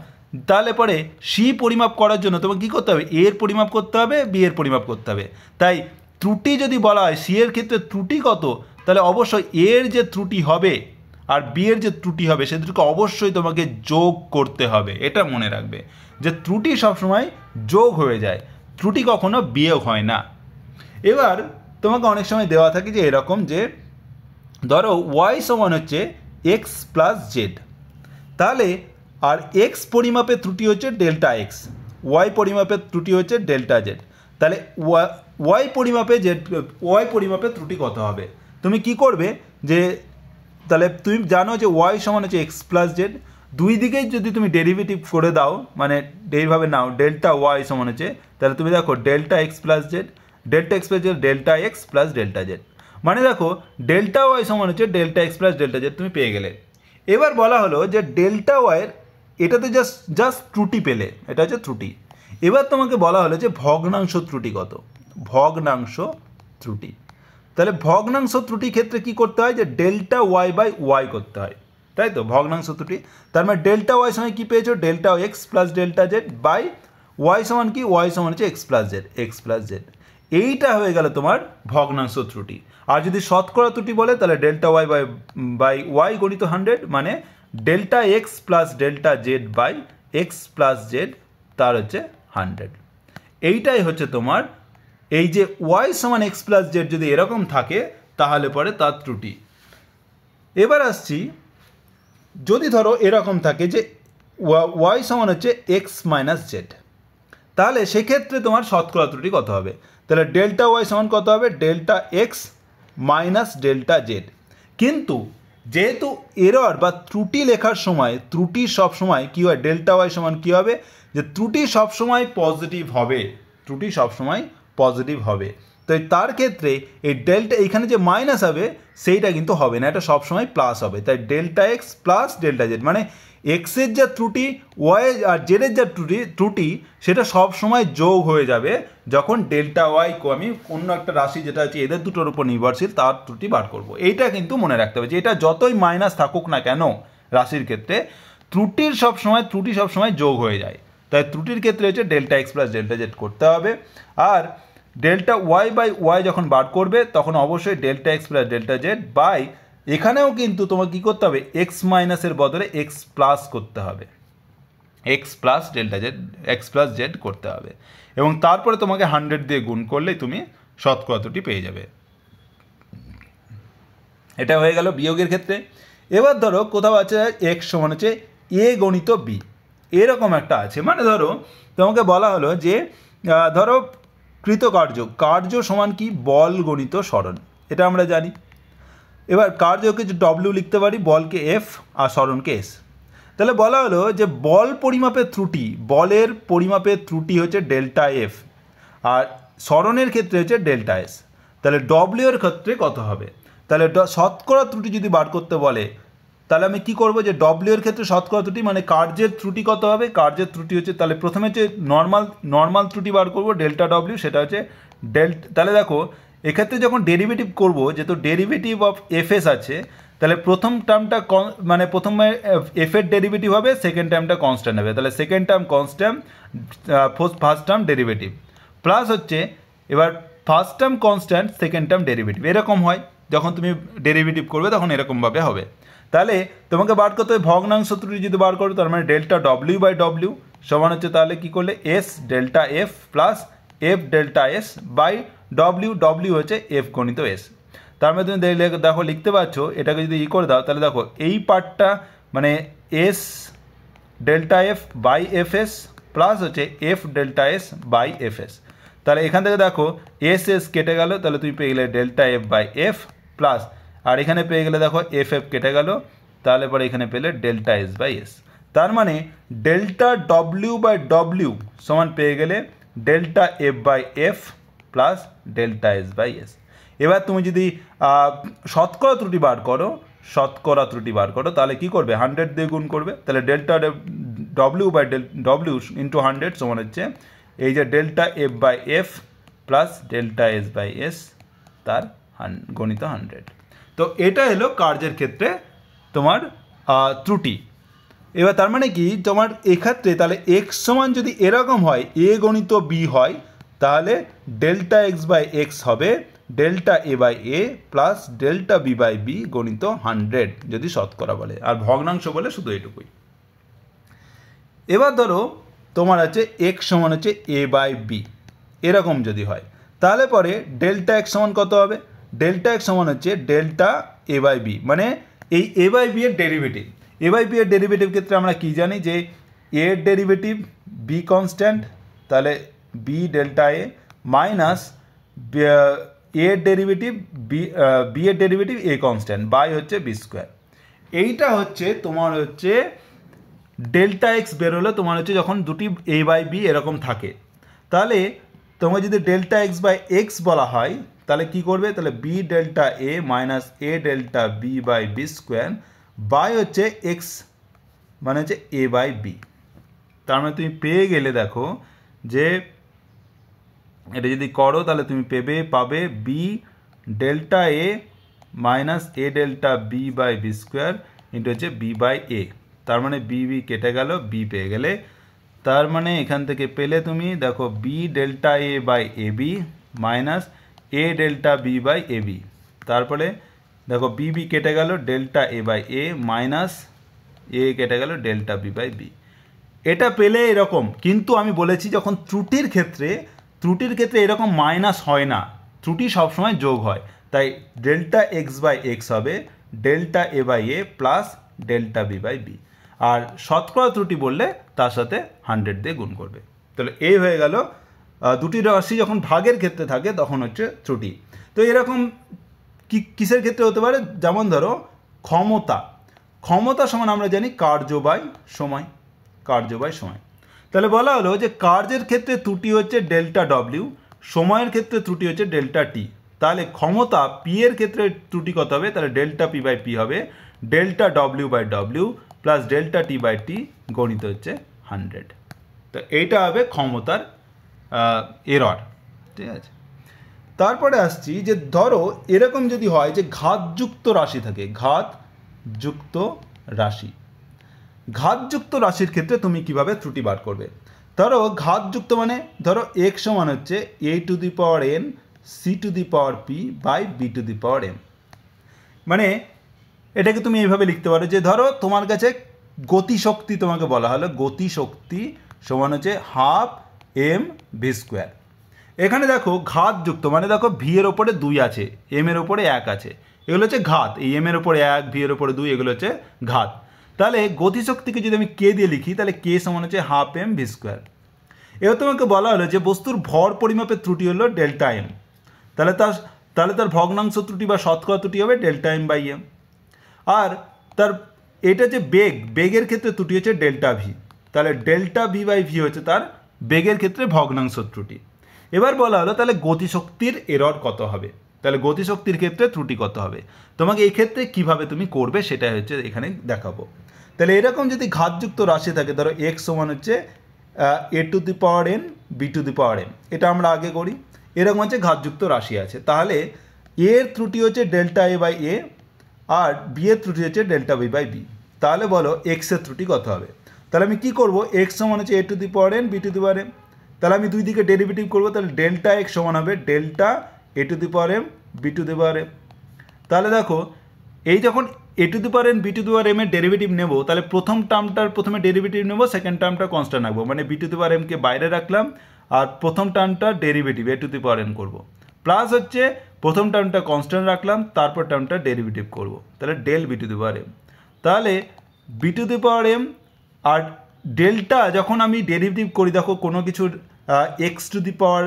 তাহলে পরে সি পরিমাপ করার জন্য তোমাকে কী করতে হবে, এর পরিমাপ করতে হবে, বি এর পরিমাপ করতে হবে। তাই ত্রুটি যদি বলা হয় সি এর ক্ষেত্রে ত্রুটি কত, তাহলে অবশ্যই এর যে ত্রুটি হবে আর বি এর যে ত্রুটি হবে সে দুটোকে অবশ্যই তোমাকে যোগ করতে হবে। এটা মনে রাখবে যে ত্রুটি সবসময় যোগ হয়ে যায়, ত্রুটি কখনো বিয়োগ হয় না। এবার তোমাকে অনেক সময় দেওয়া থাকে যে এরকম, যে ধরো ওয়াই সমান হচ্ছে এক্স প্লাস জেড, তাহলে আর এক্স পরিমাপের ত্রুটি হচ্ছে ডেল্টা এক্স, ওয়াই পরিমাপের ত্রুটি হচ্ছে ডেল্টা জেড, তাহলে ওয়াই পরিমাপের ত্রুটি কত হবে? তুমি কি করবে যে, তাহলে তুমি জানো যে ওয়াই সমান হচ্ছে এক্স প্লাস জেড, দুই দিকেই যদি তুমি ডেরিভেটিভ করে দাও, মানে এইভাবে নাও, ডেল্টা ওয়াই সমান হচ্ছে, তাহলে তুমি দেখো delta X plus Z, delta X plus Z, delta X plus delta Z, মানে দেখো ডেল্টা ওয়াই সমান হচ্ছে delta X plus delta Z, তুমি পেয়ে গেলে। এবার বলা হলো যে ডেল্টা ওয়াইয়ের এটাতে জাস্ট ত্রুটি পেলে, এটা হচ্ছে ত্রুটি। এবার তোমাকে বলা হলো যে ভগ্নাংশ ত্রুটি কত, ভগ্নাংশ ত্রুটি। তাহলে ভগ্নাংশ ত্রুটির ক্ষেত্রে কি করতে হয়, যে ডেল্টা ওয়াই বাই ওয়াই করতে হয়, তাই তো, ভগ্নাংশ ত্রুটি। তার মানে ডেল্টা ওয়াই সমান কি পেয়েছো, delta X plus delta Z by Y সমান কি, ওয়াই সমান হচ্ছে এক্স প্লাস জেড। এইটা হয়ে গেল তোমার ভগ্নাংশ ত্রুটি। আর যদি শতকরা ত্রুটি বলে তাহলে ডেল্টা ওয়াই বাই ওয়াই গণিত 100, মানে delta X plus delta Z by X plus Z, তার হচ্ছে 100। এইটাই হচ্ছে তোমার, এই যে ওয়াই সমান এক্স প্লাস জেড যদি এরকম থাকে তাহলে পরে তার ত্রুটি। এবার আসছি, যদি ধরো এরকম থাকে যে ওয়াই সমান হচ্ছে এক্স মাইনাস জেড, তাহলে সেক্ষেত্রে তোমার শতকরা ত্রুটি কত হবে? তাহলে ডেল্টা ওয়াই সমান কত হবে, delta x minus delta Z. কিন্তু যেহেতু এরর বা ত্রুটি লেখার সময় ত্রুটি সবসময় কী হয়, ডেল্টা ওয়াই সমান কী হবে, যে ত্রুটি সবসময় পজিটিভ হবে, ত্রুটি সবসময় পজিটিভ হবে। তো তার ক্ষেত্রে এই ডেল্টা এখানে যে মাইনাস হবে সেইটা কিন্তু হবে না, এটা সবসময় প্লাস হবে। তাই delta X plus delta Z, মানে এক্সের যা ত্রুটি, ওয়াই আর জেডের যা ত্রুটি সেটা সব সময় যোগ হয়ে যাবে যখন ডেল্টা ওয়াইকে আমি অন্য একটা রাশি যেটা আছে এদের দুটোর উপর নির্ভরশীল তার ত্রুটি বার করব। এইটা কিন্তু মনে রাখতে হবে যে এটা যতই মাইনাস থাকুক না কেন রাশির ক্ষেত্রে, ত্রুটি সবসময় যোগ হয়ে যায়। তাই ত্রুটির ক্ষেত্রে হচ্ছে delta X plus delta Z করতে হবে। আর ডেল্টা ওয়াই বাই ওয়াই যখন বার করবে তখন অবশ্যই delta X plus delta Z by, এখানেও কিন্তু তোমাকে কী করতে হবে, এক্স মাইনাসের বদলে এক্স প্লাস করতে হবে, x plus delta Z, x plus Z করতে হবে, এবং তারপরে তোমাকে 100 দিয়ে গুণ করলেই তুমি শতকরা ত্রুটি পেয়ে যাবে। এটা হয়ে গেল বিয়োগের ক্ষেত্রে। এবার ধরো কোথাও আছে এক্স সমান হচ্ছে এ গণিত বি, এরকম একটা আছে, মানে ধরো তোমাকে বলা হলো যে ধরো কার্য সমান কি, বল গণিত সরণ, এটা আমরা জানি। এবার কার্যকে যে ডব্লিউ লিখতে পারি, বলকে এফ আর সরণকে এস। তাহলে বলা হলো যে বলের পরিমাপের ত্রুটি হচ্ছে ডেল্টা এফ, আর সরণের ক্ষেত্রে হচ্ছে ডেল্টা এস। তাহলে ডব্লিউ এর ক্ষেত্রে কত হবে? তাহলে শতকরা ত্রুটি যদি বার করতে বলে তাহলে আমি কি করব, যে ডব্লিউ এর ক্ষেত্রে শতকরা ত্রুটি মানে কার্যের ত্রুটি কত হবে, কার্যের ত্রুটি হচ্ছে, তাহলে প্রথমে হচ্ছে নর্মাল ত্রুটি বার করব ডেল্টা ডব্লিউ, সেটা হচ্ছে তাহলে দেখো এক্ষেত্রে যখন ডেরিভেটিভ করব, যেহেতু ডেরিভেটিভ অফ এফএস আছে, তাহলে প্রথম টার্মটা মানে প্রথমে এফ এর ডেরিভেটিভ হবে, সেকেন্ড টার্মটা কনস্ট্যান্ট হবে, তাহলে second term constant, first term derivative, plus হচ্ছে এবার first term constant, second term derivative, এরকম হয় যখন তুমি ডেরিভেটিভ করবে তখন এরকমভাবে হবে। তাহলে তোমাকে বার করতে হবে ভগ্নাংশ ত্রুটি যদি বার করো, তার মানে ডেল্টা ডব্লিউ বাই ডব্লিউ, সমান হচ্ছে তাহলে কী করলে S delta F plus F delta S by W, W হচ্ছে এফ গণিত এস। তার মধ্যে তুমি দেখো লিখতে পারছ, এটাকে যদি করে দাও তাহলে দেখো এই পার্টটা মানে S delta F by F S plus হচ্ছে F delta S by F S. তাহলে এখান থেকে দেখো এস এস কেটে গেল, তাহলে তুমি পেয়ে গেলে delta F by F plus, আর এখানে পেয়ে গেলে দেখো এফ এফ কেটে গেল, তাহলে পরে এখানে পেলে ডেল্টা এস বাই এস। তার মানে ডেল্টা ডব্লিউ বাই ডব্লিউ সমান পেয়ে গেলে delta F by F plus delta S by S. এবার তুমি যদি শতকরা ত্রুটি বার করো, তাহলে কি করবে, 100 দিয়ে গুণ করবে, তাহলে delta W by W into 100 সমান হচ্ছে এই যে delta F by F plus delta S by S তার গণিত 100। তো এটা হলো কার্যের ক্ষেত্রে তোমার ত্রুটি। এবার তার মানে কি তোমার এক্ষেত্রে তাহলে এক্স সমান যদি এরকম হয় এ গণিত বি হয়, তাহলে ডেল্টা এক্স বাই এক্স হবে delta A by A plus delta B by B গণিত 100 যদি শতকরা বলে, আর ভগ্নাংশ বলে শুধু এটুকুই। এবার ধরো তোমার আছে এক্স সমান হচ্ছে এ বাই বি, এরকম যদি হয় তাহলে পরে ডেল্টা এক্স সমান কত হবে, ডেল্টা এক্স সমান হচ্ছে ডেল্টা এ বাই বি, মানে এই এ বাই বি এর ডেরিভেটিভ। এ বাই বি এর ডেরিভেটিভ ক্ষেত্রে আমরা কি জানি যে এ এর ডেরিভেটিভ বি কনস্ট্যান্ট, তাহলে বি ডেল্টা এ মাইনাস এ এর ডেরিভেটিভ বি এর ডেরিভেটিভ এ কনস্ট্যান্ট বাই হচ্ছে বি স্কোয়ার। এইটা হচ্ছে তোমার হচ্ছে ডেল্টা এক্স বেরোলো তোমার হচ্ছে যখন দুটি এ বাই বি এরকম থাকে। তাহলে তোমার যদি ডেল্টা এক্স বাই এক্স বলা হয় তাহলে কি করবে, তাহলে B delta A minus A delta B by B square by হচ্ছে এক্স মানে হচ্ছে এ বাই বি। তার মানে তুমি পেয়ে গেলে দেখো যে এটা যদি করো তাহলে তুমি পাবে B delta A minus A delta B by B square into হচ্ছে বি বাই এ। তার মানে বি বি কেটে গেল, বি পেয়ে গেলে, তার মানে এখান থেকে পেলে তুমি দেখো B delta A by A B minus A delta B by A B. তারপরে দেখো বি বি কেটে গেল, delta A by A minus A কেটে গেল ডেল্টা বি বাই বি। এটা পেলে এরকম, কিন্তু আমি বলেছি যখন ত্রুটির ক্ষেত্রে এরকম মাইনাস হয় না, ত্রুটি সবসময় যোগ হয়। তাই ডেল্টা এক্স বাই এক্স হবে delta A by A plus delta B by B, আর শতকরা ত্রুটি বললে তার সাথে 100 দিয়ে গুণ করবে। তাহলে এই হয়ে গেল দুটি রাশি যখন ভাগের ক্ষেত্রে থাকে তখন হচ্ছে ত্রুটি। তো এরকম কিসের ক্ষেত্রে হতে পারে, যেমন ধরো ক্ষমতা সমান আমরা জানি কার্য বাই সময়। তাহলে বলা হলো যে কার্যের ক্ষেত্রে ত্রুটি হচ্ছে ডেল্টা ডব্লিউ, সময়ের ক্ষেত্রে ত্রুটি হচ্ছে ডেল্টা টি। তাহলে ক্ষমতা পি এর ক্ষেত্রে ত্রুটি কত হবে, তাহলে ডেল্টা পি বাই পি হবে delta W by W plus delta T by T গণিত হচ্ছে 100। তো এইটা হবে ক্ষমতার এরর, ঠিক আছে। তারপরে আসছি যে ধরো এরকম যদি হয় যে ঘাতযুক্ত রাশি থাকে, ঘাতযুক্ত রাশির ক্ষেত্রে তুমি কিভাবে ত্রুটি বার করবে। ধরো ঘাতযুক্ত মানে ধরো এক্স সমান হচ্ছে A to the power N C to the power P by B to the power M. মানে এটাকে তুমি এইভাবে লিখতে পারো যে ধরো তোমার কাছে গতিশক্তি তোমাকে বলা হলো, গতিশক্তি সমান হচ্ছে হাফ এম ভি স্কোয়ার। এখানে দেখো ঘাতযুক্ত মানে দেখো ভি এর ওপরে 2 আছে, এম এর ওপরে 1 আছে, এগুলো হচ্ছে ঘাত। এই এম এর ওপরে 1, ভি এর ওপরে 2, এগুলো হচ্ছে ঘাত। তাহলে গতিশক্তিকে যদি আমি কে দিয়ে লিখি তাহলে কে সমান হচ্ছে হাফ এম ভি স্কোয়ার। এবার তোমাকে বলা হলো যে বস্তুর ভর পরিমাপের ত্রুটি হলো ডেল্টা এম, তাহলে তার ভগ্নাংশ ত্রুটি বা শতকরা ত্রুটি হবে ডেল্টা এম বাই এম। আর তার এটা যে বেগের ক্ষেত্রে ত্রুটি হচ্ছে ডেল্টা ভি, তাহলে ডেল্টা ভি বাই ভি হচ্ছে তার বেগের ক্ষেত্রে ভগ্নাংশ ত্রুটি। এবার বলা হলো তাহলে গতিশক্তির এরর কত হবে, তাহলে গতিশক্তির ক্ষেত্রে ত্রুটি কত হবে। তোমাকে এই ক্ষেত্রে কিভাবে তুমি করবে সেটাই হচ্ছে এখানে দেখাবো। তাহলে এরকম যদি ঘাতযুক্ত রাশি থাকে, ধরো এক্স সমান হচ্ছে A to the power N B to the power M, এটা আমরা আগে করি। এরকম হচ্ছে ঘাতযুক্ত রাশি আছে, তাহলে এর ত্রুটি হচ্ছে ডেল্টা এ বাই এ আর বি এর ত্রুটি হচ্ছে ডেল্টা বি বাই বি। তাহলে বলো এক্সের ত্রুটি কত হবে। তাহলে আমি কি করব, এক্স সমান হচ্ছে A to the power N B to the power M, তাহলে আমি দুই দিকে ডেরিভেটিভ করবো, তাহলে ডেল্টা এক্স সমান হবে delta A to the power M B to the power M. তাহলে দেখো এই যখন A to the power N B to the power M এর ডেরিভেটিভ নেব, তাহলে প্রথম টার্মটার প্রথমে ডেরিভেটিভ নেব, সেকেন্ড টার্মটা কনস্ট্যান্ট রাখবো, মানে বি টু দি পাওয়ার এমকে বাইরে রাখলাম আর প্রথম টার্মটার derivative A to the power N করবো, প্লাস হচ্ছে প্রথম টার্মটা কনস্ট্যান্ট রাখলাম, তারপর টার্মটা ডেরিভেটিভ করব, তাহলে del B to the power M. তাহলে B to the power M আর ডেল্টা যখন আমি ডেরিভেটিভ করি, দেখো কোনো কিছুর এক্স টু দি পাওয়ার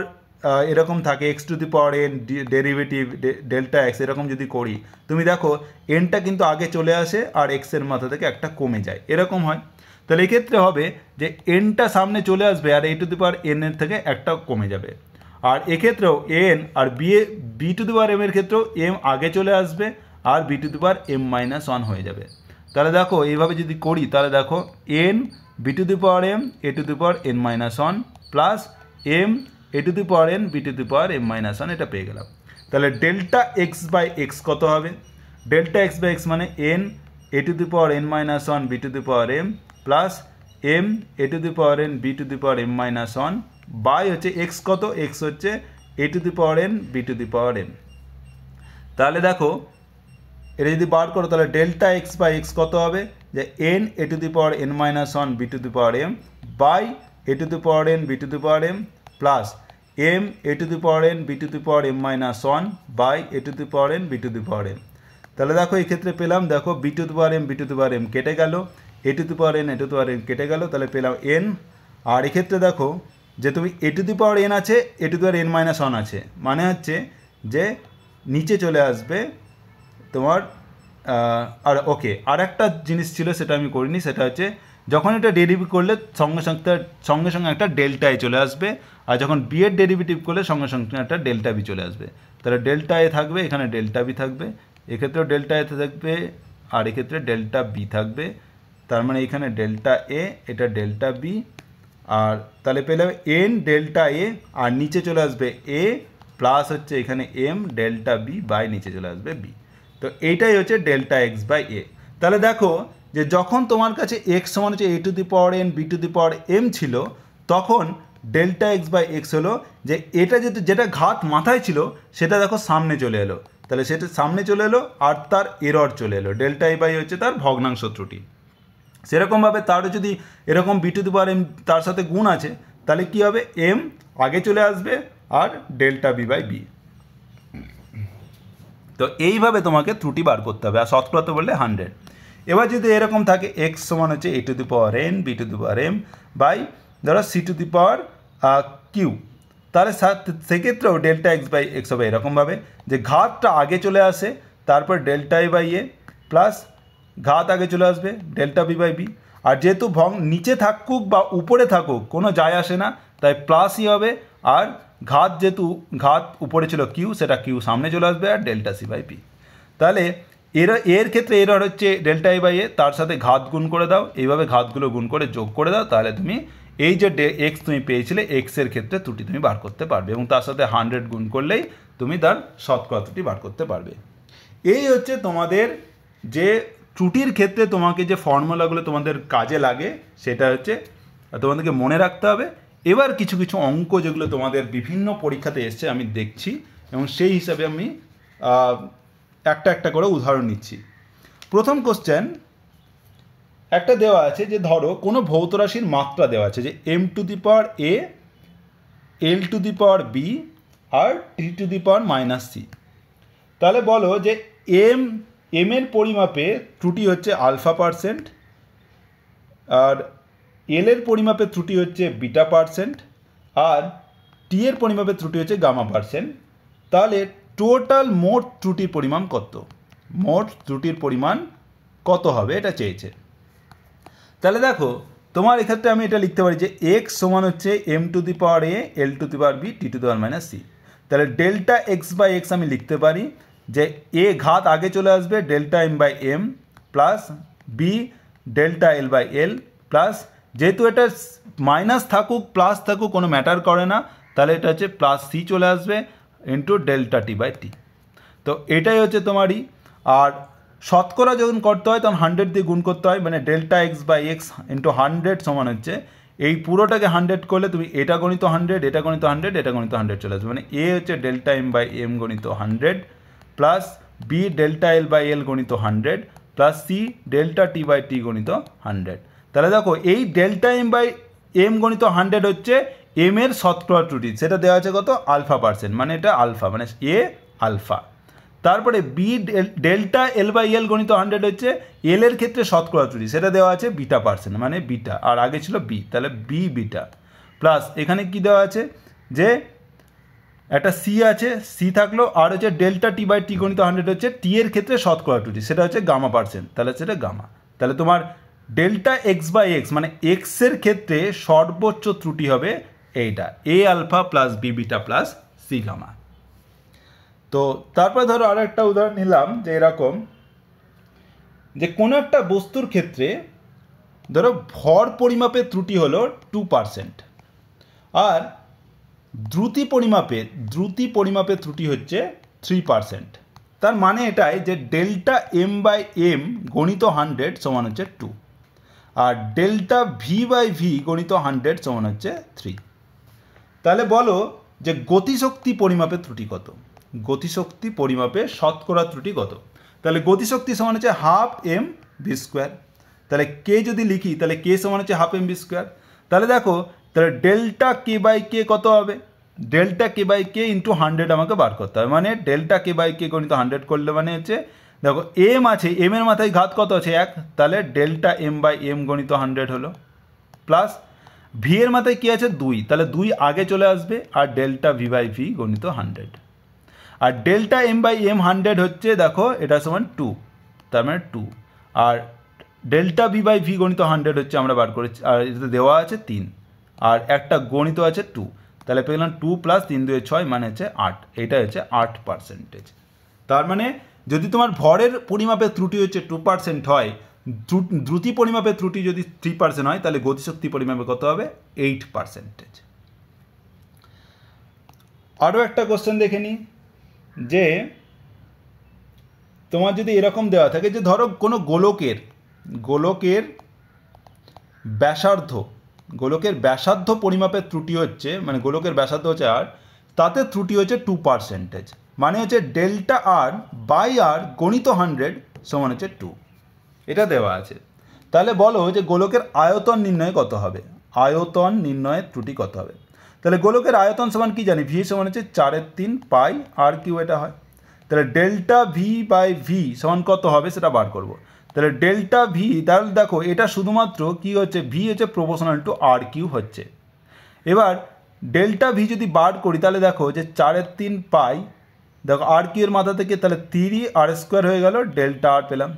এরকম থাকে, x two the power N derivative delta x এরকম যদি করি, তুমি দেখো এনটা কিন্তু আগে চলে আসে আর এক্সের মাথা থেকে একটা কমে যায়, এরকম হয়। তাহলে এক্ষেত্রে হবে যে এনটা সামনে চলে আসবে আর এ টু দি পাওয়ার এন এর থেকে একটা কমে যাবে, আর এক্ষেত্রেও এন আর B to the power M এর ক্ষেত্রেও এম আগে চলে আসবে আর B to the power M minus one হয়ে যাবে। তাহলে দেখো এইভাবে যদি করি, তাহলে দেখো N B to the power M A to the power N minus one plus M A to the power N B to the power M minus one, এটা পেয়ে গেলাম। তাহলে ডেল্টা এক্স বাই এক্স কত হবে? Delta X by X মানে N A to the power N minus one B to the power M plus M A to the power N B to the power M minus one by হচ্ছে X কত, X হচ্ছে A to the power N B to the power M. তাহলে দেখো এটা যদি বার করো, তাহলে delta X by X কত হবে? যে N A to the power N minus one B to the power M by A to the power N B to the power M plus M A to the power N B to the power M minus one by A to the power N B to the power M. তাহলে দেখো এই ক্ষেত্রে পেলাম, দেখো B to the power M B to the power M কেটে গেল, A to the power N A to the power N কেটে গেল, তাহলে পেলাম এন। আর এক্ষেত্রে দেখো যে তুমি এ টু দি পাওয়ার এন আছে, A to the power N minus one আছে, মানে হচ্ছে যে নিচে চলে আসবে তোমার। আর ওকে, আর একটা জিনিস ছিল সেটা আমি করিনি, সেটা হচ্ছে যখন এটা ডেরিভেটিভ করলে সঙ্গে সঙ্গে একটা ডেল্টা এ চলে আসবে, আর যখন বি এর ডেরিভেটিভ করলে সঙ্গে সঙ্গে একটা ডেল্টা বি চলে আসবে। তাহলে ডেল্টা এ থাকবে, এখানে ডেল্টা বি থাকবে, এক্ষেত্রেও ডেল্টা এ থাকবে আর এক্ষেত্রে ডেল্টা বি থাকবে, তার মানে এখানে ডেল্টা এ এটা ডেল্টা বি, আর তাহলে পেলে এন ডেল্টা এ আর নিচে চলে আসবে এ প্লাস হচ্ছে এখানে এম ডেল্টা বি বাই নিচে চলে আসবে বি। তো এইটাই হচ্ছে ডেল্টা এক্স বাই এ। তাহলে দেখো যে যখন তোমার কাছে এক্স সমান হচ্ছে A to the power N B to the power M ছিল, তখন ডেল্টা এক্স বাই এক্স হলো যে এটা যেটা ঘাত মাথায় ছিল সেটা দেখো সামনে চলে এলো, তাহলে সেটা সামনে চলে এলো আর তার এরর চলে এলো, ডেল্টা এ বাই হচ্ছে তার ভগ্নাংশ ত্রুটি। সেরকমভাবে তারও যদি এরকম B to the power M তার সাথে গুণ আছে, তাহলে কী হবে? এম আগে চলে আসবে আর ডেল্টা বি বাই বি। তো এইভাবে তোমাকে ত্রুটি বার করতে হবে, আর শতকরা বললে 100। এবার যদি এরকম থাকে এক্স সমান হচ্ছে A to the power N B to the power M by ধরো C to the power Q, তাহলে সেক্ষেত্রেও ডেল্টা এক্স বাই এক্স হবে এরকমভাবে যে ঘাতটা আগে চলে আসে, তারপর delta A by A plus ঘাত আগে চলে আসবে ডেল্টা বি বাই বি, আর যেহেতু নিচে থাকুক বা উপরে থাকুক কোনো যায় আসে না, তাই প্লাসই হবে, আর ঘাত যেহেতু ঘাত উপরে ছিল কিউ, সেটা কিউ সামনে চলে আসবে আর ডেল্টা সি বাই পি। তাহলে এর ক্ষেত্রে এরর হচ্ছে ডেল্টা এ বাই এ, তার সাথে ঘাত গুণ করে দাও, এইভাবে ঘাতগুলো গুণ করে যোগ করে দাও, তাহলে তুমি এই যে এক্স তুমি পেয়েছিলে এক্সের ক্ষেত্রে ত্রুটি তুমি বার করতে পারবে, এবং তার সাথে 100 গুণ করলেই তুমি তার শতকরা ত্রুটি বার করতে পারবে। এই হচ্ছে তোমাদের যে ত্রুটির ক্ষেত্রে তোমাকে যে ফর্মুলাগুলো তোমাদের কাজে লাগে সেটা হচ্ছে তোমাদেরকে মনে রাখতে হবে। এবার কিছু কিছু অঙ্ক যেগুলো তোমাদের বিভিন্ন পরীক্ষাতে এসছে আমি দেখছি, এবং সেই হিসাবে আমি একটা একটা করে উদাহরণ নিচ্ছি। প্রথম কোশ্চেন একটা দেওয়া আছে যে ধরো কোনো ভৌত রাশির মাত্রা দেওয়া আছে যে M to the power A L to the power B R T to the power minus C. তাহলে বলো যে এম এর পরিমাপে ত্রুটি হচ্ছে α%, আর এল এর পরিমাপে ত্রুটি হচ্ছে β%, আর টি এর পরিমাপে ত্রুটি হচ্ছে γ%। তাহলে টোটাল মোট ত্রুটির পরিমাণ কত? মোট ত্রুটির পরিমাণ কত হবে এটা চেয়েছে। তাহলে দেখো তোমার এক্ষেত্রে আমি এটা লিখতে পারি যে এক্স সমান হচ্ছে M to the power A L to the power B T to the power minus C. তাহলে ডেল্টা এক্স বাই এক্স আমি লিখতে পারি যে এ ঘাত আগে চলে আসবে delta M by M plus B delta L by L plus, যেহেতু এটা মাইনাস থাকুক প্লাস থাকুক কোনো ম্যাটার করে না, তাহলে এটা হচ্ছে প্লাস সি চলে আসবে ইন্টু ডেল্টা টি বাই টি। তো এটাই হচ্ছে তোমারই। আর শতকরা যখন করতে হয় তখন 100 দিয়ে গুণ করতে হয়, মানে delta X by X into 100 সমান হচ্ছে এই পুরোটাকে 100 করলে তুমি এটা গণিত 100 এটা গণিত 100 এটা গণিত 100 চলে আসবে, মানে এ হচ্ছে ডেল্টা এম বাই এম গণিত 100 plus B delta L by L গণিত 100 plus C delta T by T গণিত 100। তাহলে দেখো এই ডেল্টা এম বাই এম গণিত 100 হচ্ছে এম এর শতকরা ত্রুটি, সেটা দেওয়া আছে কত α%, মানে এটা আলফা, মানে এ আলফা। তারপরে B delta L by L গণিত 100 হচ্ছে এল এর ক্ষেত্রে শতকরা ত্রুটি, সেটা দেওয়া আছে β%, মানে বিটা, আর আগে ছিল বি, তাহলে বি বিটা। প্লাস এখানে কি দেওয়া আছে যে একটা সি আছে, সি থাকলো, আর হচ্ছে ডেল্টা টি বাই টি গণিত 100 হচ্ছে টি এর ক্ষেত্রে শতকরা ত্রুটি, সেটা হচ্ছে γ%, তাহলে সেটা গামা। তাহলে তোমার ডেল্টা এক্স বাই এক্স মানে এক্সের ক্ষেত্রে সর্বোচ্চ ত্রুটি হবে এইটা, A alpha plus B beta plus C gamma. তো তারপরে ধরো আরো একটা উদাহরণ নিলাম যে এরকম, যে কোনো একটা বস্তুর ক্ষেত্রে ধরো ভর পরিমাপের ত্রুটি হলো 2%, আর দ্রুতি পরিমাপের ত্রুটি হচ্ছে 3%। তার মানে এটাই যে ডেল্টা এম বাই এম গণিত 100 সমান হচ্ছে 2, আর ডেল্টা ভি বাই ভি গণিত 100 সমান হচ্ছে 3। তাহলে বলো যে গতিশক্তি পরিমাপের ত্রুটি কত, গতিশক্তি পরিমাপে শতকরা ত্রুটি কত। তাহলে গতিশক্তি সমান হচ্ছে হাফ এম ভি স্কোয়ার। তাহলে কে যদি লিখি তাহলে কে সমান হচ্ছে হাফ এম ভি স্কোয়ার। তাহলে দেখো তাহলে ডেল্টা কে বাই কে কত হবে, delta K by K into 100 আমাকে বার করতে হবে, মানে ডেল্টা কে বাই কে গণিত 100 করলে মানে হচ্ছে দেখো এম আছে, এম এর মাথায় ঘাত কত আছে 1, তাহলে ডেল্টা এম বাই এম গণিত 100 হলো, প্লাস ভি এর মাথায় কী আছে 2, তাহলে 2 আগে চলে আসবে, আর ডেল্টা ভি বাই ভি গণিত 100, আর ডেল্টা এম বাই এম 100 হচ্ছে দেখো এটা সমান 2, তার মানে 2, আর ডেল্টা ভি বাই ভি গণিত 100 হচ্ছে আমরা বার করেছি, আর এটাতে দেওয়া আছে 3, আর একটা গণিত আছে 2, তাহলে পেলাম 2 প্লাস 3 2 6 মানে হচ্ছে 8, এটা হচ্ছে 8%। তার মানে যদি তোমার ভরের পরিমাপের ত্রুটি হচ্ছে 2% হয়, দ্রুতি পরিমাপের ত্রুটি যদি 3% হয়, তাহলে গতিশক্তি পরিমাপে কত হবে 8%। আরও একটা কোশ্চেন দেখে নিই, যে তোমার যদি এরকম দেওয়া থাকে যে ধরো কোনো গোলকের ব্যাসার্ধ পরিমাপের ত্রুটি হচ্ছে, মানে গোলকের ব্যাসার্ধ হচ্ছে আর, তাতে ত্রুটি হচ্ছে 2%, মানে হচ্ছে ডেল্টা আর বাই আর গণিত 100 সমান হচ্ছে 2, এটা দেওয়া আছে। তাহলে বলো যে গোলকের আয়তন নির্ণয় কত হবে, আয়তন নির্ণয়ের ত্রুটি কত হবে। তাহলে গোলকের আয়তন সমান কি জানি, ভি সমান হচ্ছে 4/3 পাই আর কিউ এটা হয়। তাহলে ডেল্টা ভি বাই ভি সমান কত হবে সেটা বার করব। তাহলে ডেল্টা ভি, তাহলে দেখো এটা শুধুমাত্র কি হচ্ছে, ভি হচ্ছে প্রপোর্শনাল টু আর কিউ হচ্ছে। এবার ডেল্টা ভি যদি বার করি তাহলে দেখো যে 4/3 পাই, দেখো আর কিউ এর মাথা থেকে তাহলে 3 আর স্কোয়ার হয়ে গেল, ডেল্টা আর পেলাম।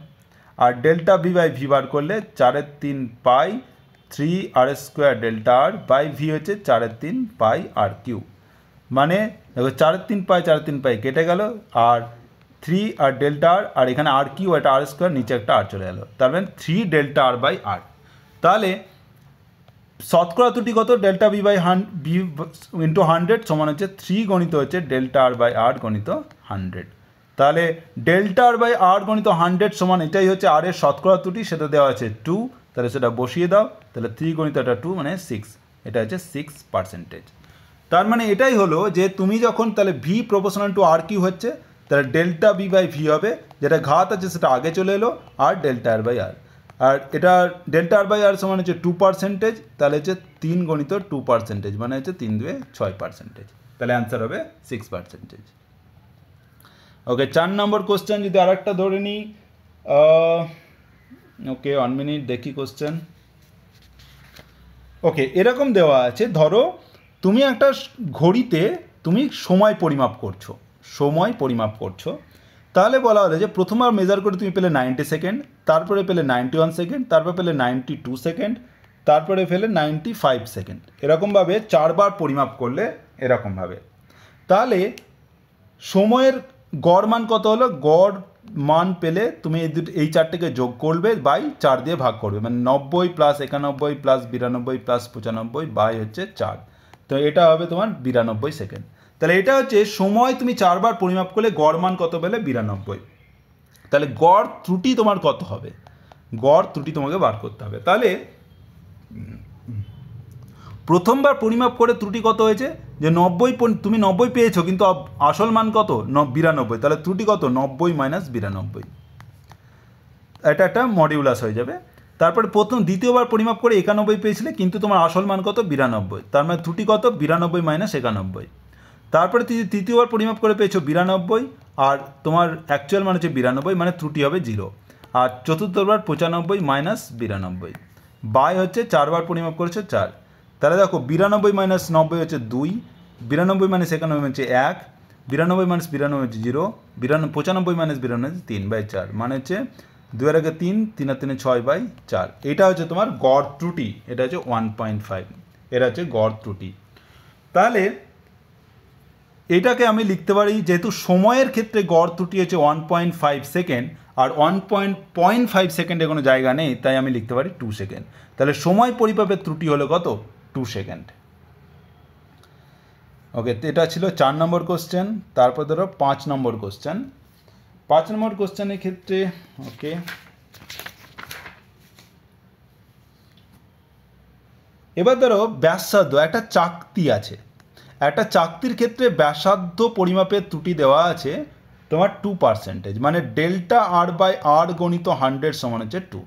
আর ডেল্টা ভি বাই ভি বার করলে 4/3 pi 3 R square delta R by V হচ্ছে 4/3 পাই আর কিউ, মানে দেখো 4/3 পাই কেটে গেল, আর 3 আর ডেল্টা আর এখানে আর কিউ, এটা আর স্কোয়ার, নিচে একটা আর চলে গেল, তার মানে 3 ডেল্টা আর বাই আর। তাহলে শতকরা ত্রুটি কত, delta V by V into 100 সমান হচ্ছে 3 গণিত হচ্ছে ডেল্টা আর বাই আর গণিত 100। তাহলে ডেল্টা আর বাই আর গণিত 100 সমান এটাই হচ্ছে আর এর শতকরা ত্রুটি, সেটা দেওয়া আছে 2, তাহলে সেটা বসিয়ে দাও, তাহলে 3 গণিত এটা 2 মানে 6, এটা হচ্ছে 6%। তার মানে এটাই হলো যে তুমি যখন তাহলে V proportional to R Q হচ্ছে, তাহলে ডেল্টা ভি বাই ভি হবে, যেটা ঘাত আছে সেটা আগে চলে এলো, আর ডেল্টা আর বাই আর, আর এটা ডেল্টা আর বাই আর সমান হচ্ছে 2%, তাহলে হচ্ছে 3 গণিত 2%, মানে হচ্ছে 3 2 6%, তাহলে অ্যান্সার হবে 6%। ওকে, 4 নম্বর কোশ্চেন যদি আর একটা ধরে নিই, ওকে 1 মিনিট দেখি কোশ্চেন। ওকে, এরকম দেওয়া আছে, ধরো তুমি একটা ঘড়িতে তুমি সময় পরিমাপ করছো, তাহলে বলা হলো যে প্রথমবার মেজার করে তুমি পেলে 90 সেকেন্ড, তারপরে পেলে 91 সেকেন্ড, তারপরে পেলে 92 সেকেন্ড, তারপরে পেলে 95 সেকেন্ড, এরকমভাবে 4 বার পরিমাপ করলে এরকমভাবে। তাহলে সময়ের গড় মান কত হলো, গড় মান পেলে তুমি এই চারটেকে যোগ করবে, বাই 4 দিয়ে ভাগ করবে, মানে 90 প্লাস 91 প্লাস 92 প্লাস 95 বাই হচ্ছে 4, তো এটা হবে তোমার 92 সেকেন্ড। তাহলে এটা হচ্ছে সময় তুমি 4 বার পরিমাপ করলে গড় মান কত পেলে 92, তাহলে গড় ত্রুটি তোমার কত হবে, গড় ত্রুটি তোমাকে বার করতে হবে। তাহলে প্রথমবার পরিমাপ করে ত্রুটি কত হয়েছে, যে 90, তুমি 90 পেয়েছো কিন্তু আসল মান কত 92, তাহলে ত্রুটি কত 90 - 92। এটা একটা মডিউলাস হয়ে যাবে। তারপরে দ্বিতীয়বার পরিমাপ করে 91 পেয়েছিলে, কিন্তু তোমার আসল মান কত 92, তার মানে ত্রুটি কত 92 মাইনাস 91। তারপরে তৃতীয়বার পরিমাপ করে পেয়েছো 92 আর তোমার অ্যাকচুয়াল মান হচ্ছে 92, মানে ত্রুটি হবে 0। আর চতুর্থবার 95 মাইনাস 92 বাই হচ্ছে 4বার পরিমাপ করেছো 4। তাহলে দেখো 92 মাইনাস 90 হচ্ছে 2, 92 মাইনাস 91 হচ্ছে 1, 92 মাইনাস 92 হচ্ছে 0, 95 মাইনাস 92 হচ্ছে 3/4, মানে হচ্ছে 2 এর আগে 3, 3 আর 3 6/4। এটা হচ্ছে তোমার গড় ত্রুটি, এটা হচ্ছে 1.5, এটা হচ্ছে গড় ত্রুটি। তাহলে এটাকে আমি লিখতে পারি, যেহেতু সময়ের ক্ষেত্রে গড় ত্রুটি হচ্ছে 1.5 সেকেন্ড আর 1.5 সেকেন্ডে কোনো জায়গা নেই, তাই আমি লিখতে পারি 2 সেকেন্ড। তাহলে সময় পরিমাপের ত্রুটি হলো কত 2 সেকেন্ড। ওকে, এটা ছিল 4 নম্বর কোশ্চেন। তারপর ধরো 5 নম্বর কোশ্চেন। 5 নম্বর কোশ্চেনের ক্ষেত্রে ওকে, এবার ধরো ব্যাসার্ধ, একটা চাকতি আছে, একটা চাকতির ক্ষেত্রে ব্যাসার্ধ পরিমাপের ত্রুটি দেওয়া আছে তোমার 2%, মানে ডেল্টা আর বাই আর গণিত 100 সমান হচ্ছে 2।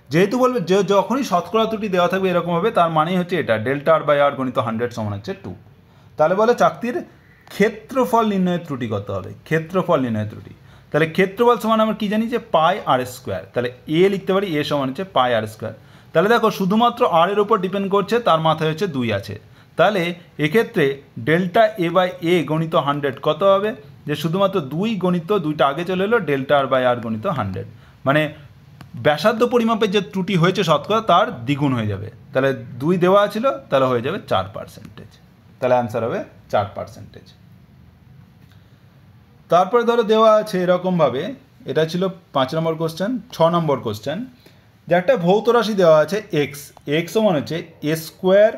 যেহেতু বলবে যে যখনই শতকরা ত্রুটি দেওয়া থাকবে এরকম হবে, তার মানেই হচ্ছে এটা ডেল্টা আর বাই আর গণিত 100 সমান হচ্ছে 2। তাহলে বলে চাকতির ক্ষেত্রফল নির্ণয়ের ত্রুটি কত হবে, ক্ষেত্রফল নির্ণয়ের ত্রুটি। তাহলে ক্ষেত্রফল সমান আমরা কি জানি যে পাই আর স্কোয়ার, তাহলে এ লিখতে পারি এ সমান হচ্ছে পাই আর স্কোয়ার। তাহলে দেখো শুধুমাত্র আর এর উপর ডিপেন্ড করছে, তার মাথায় হচ্ছে 2 আছে। তাহলে এক্ষেত্রে ডেল্টা এ বাই এ গণিত 100 কত হবে, যে শুধুমাত্র 2 গণিত 2টা আগে চলে এলো, ডেল্টা আর বাই আর গণিত 100, মানে ব্যাসার্ধ পরিমাপের যে ত্রুটি হয়েছে শতকরা তার দ্বিগুণ হয়ে যাবে। তাহলে 2 দেওয়া ছিল, তাহলে হয়ে যাবে 4%, তাহলে অ্যান্সার হবে 4%। তারপরে ধরো দেওয়া আছে এরকমভাবে, এটা ছিল 5 নম্বর কোশ্চেন। 6 নম্বর কোশ্চেন, যে একটা ভৌত রাশি দেওয়া আছে এক্স, এক্স সমান হচ্ছে A square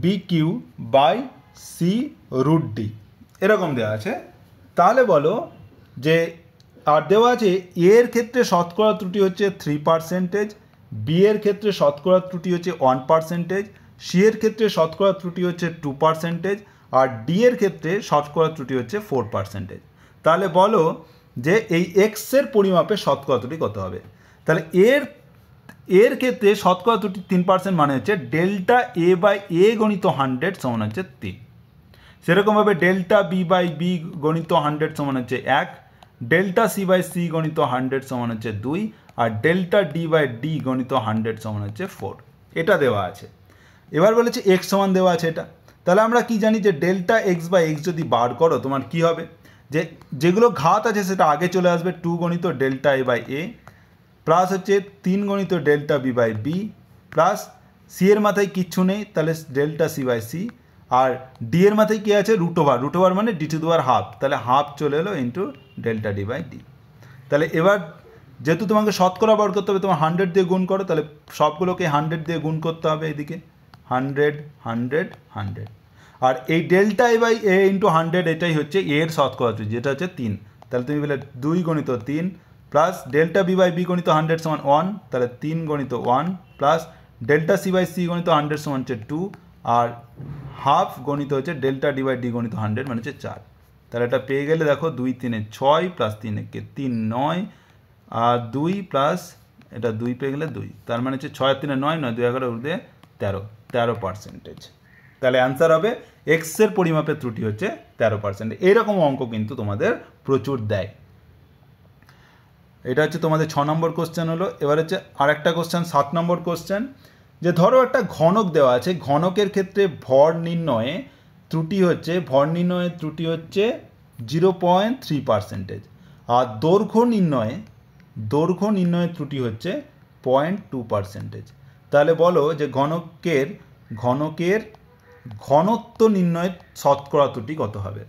B Q by C root D, এরকম দেওয়া আছে। তাহলে বলো যে, আর দেওয়া আছে এর ক্ষেত্রে শতকরা ত্রুটি হচ্ছে 3%, বি এর ক্ষেত্রে শতকরা ত্রুটি হচ্ছে 1%, সি এর ক্ষেত্রে শতকরা ত্রুটি হচ্ছে 2%, আর ডি এর ক্ষেত্রে শতকরা ত্রুটি হচ্ছে 4%। তাহলে বলো যে এই এক্সের পরিমাপে শতকরা ত্রুটি কত হবে। তাহলে এর ক্ষেত্রে শতকরা ত্রুটি 3%, মানে হচ্ছে ডেল্টা এ বাই এ গণিত 100 সমান হচ্ছে 3। সেরকমভাবে ডেল্টা বি বাই বি গণিত 100 সমান হচ্ছে 1, ডেল্টা সি বাই সি গণিত 100 সমান হচ্ছে 2, আর ডেল্টা ডি বাই ডি গণিত 100 সমান হচ্ছে 4। এটা দেওয়া আছে। এবার বলেছে এক্স সমান দেওয়া আছে এটা। তাহলে আমরা কি জানি যে ডেল্টা এক্স বাই এক্স যদি বার করো তোমার কি হবে, যে যেগুলো ঘাত আছে সেটা আগে চলে আসবে, 2 গণিত delta A by A plus হচ্ছে 3 গণিত delta B by B plus C এর মাথায় কিচ্ছু নেই, তাহলে ডেল্টা সি বাই সি, আর ডি এর মাথায় কী আছে রুট ওভার মানে D to the power half, তাহলে হাফ চলে এলো into delta D by D. তাহলে এবার যেহেতু তোমাকে শতকরা বার করতে হবে, তোমার 100 দিয়ে গুণ করো, তাহলে সবগুলোকে 100 দিয়ে গুণ করতে হবে, এদিকে 100 100 100, আর এই delta A by A into 100 এটাই হচ্ছে এর শতকরা ত্রুটি, যেটা হচ্ছে 3। তাহলে তুমি বলে 2 গণিত 3 plus delta B by B গণিত 100 সমান 1, তাহলে 3 গণিত 1 plus delta C by C গণিত 100 সমান হচ্ছে 2, আর হাফ গণিত হচ্ছে ডেল্টা ডি বাই ডি গণিত 100 মানে হচ্ছে 4। তাহলে এটা পেয়ে গেলে দেখো 2 3 6 প্লাস 3 3 9, আর 2 প্লাস এটা 2 পেয়ে গেলে 2, তার মানে হচ্ছে 6 3 9 9 2 11 উর্ধে 13%। তাহলে অ্যান্সার হবে এক্সের পরিমাপের ত্রুটি হচ্ছে 13%। এইরকম অঙ্ক কিন্তু তোমাদের প্রচুর দেয়। এটা হচ্ছে তোমাদের 6 নম্বর কোশ্চেন হলো। এবার হচ্ছে আরেকটা কোশ্চেন 7 নম্বর কোশ্চেন, যে ধরো একটা ঘনক দেওয়া আছে, ঘনকের ক্ষেত্রে ভর নির্ণয়ে ত্রুটি হচ্ছে 0.3%, আর দৈর্ঘ্য নির্ণয়ে ত্রুটি হচ্ছে 0.2%। তাহলে বলো যে ঘনকের ঘনত্ব নির্ণয়ের শতকরা ত্রুটি কত হবে।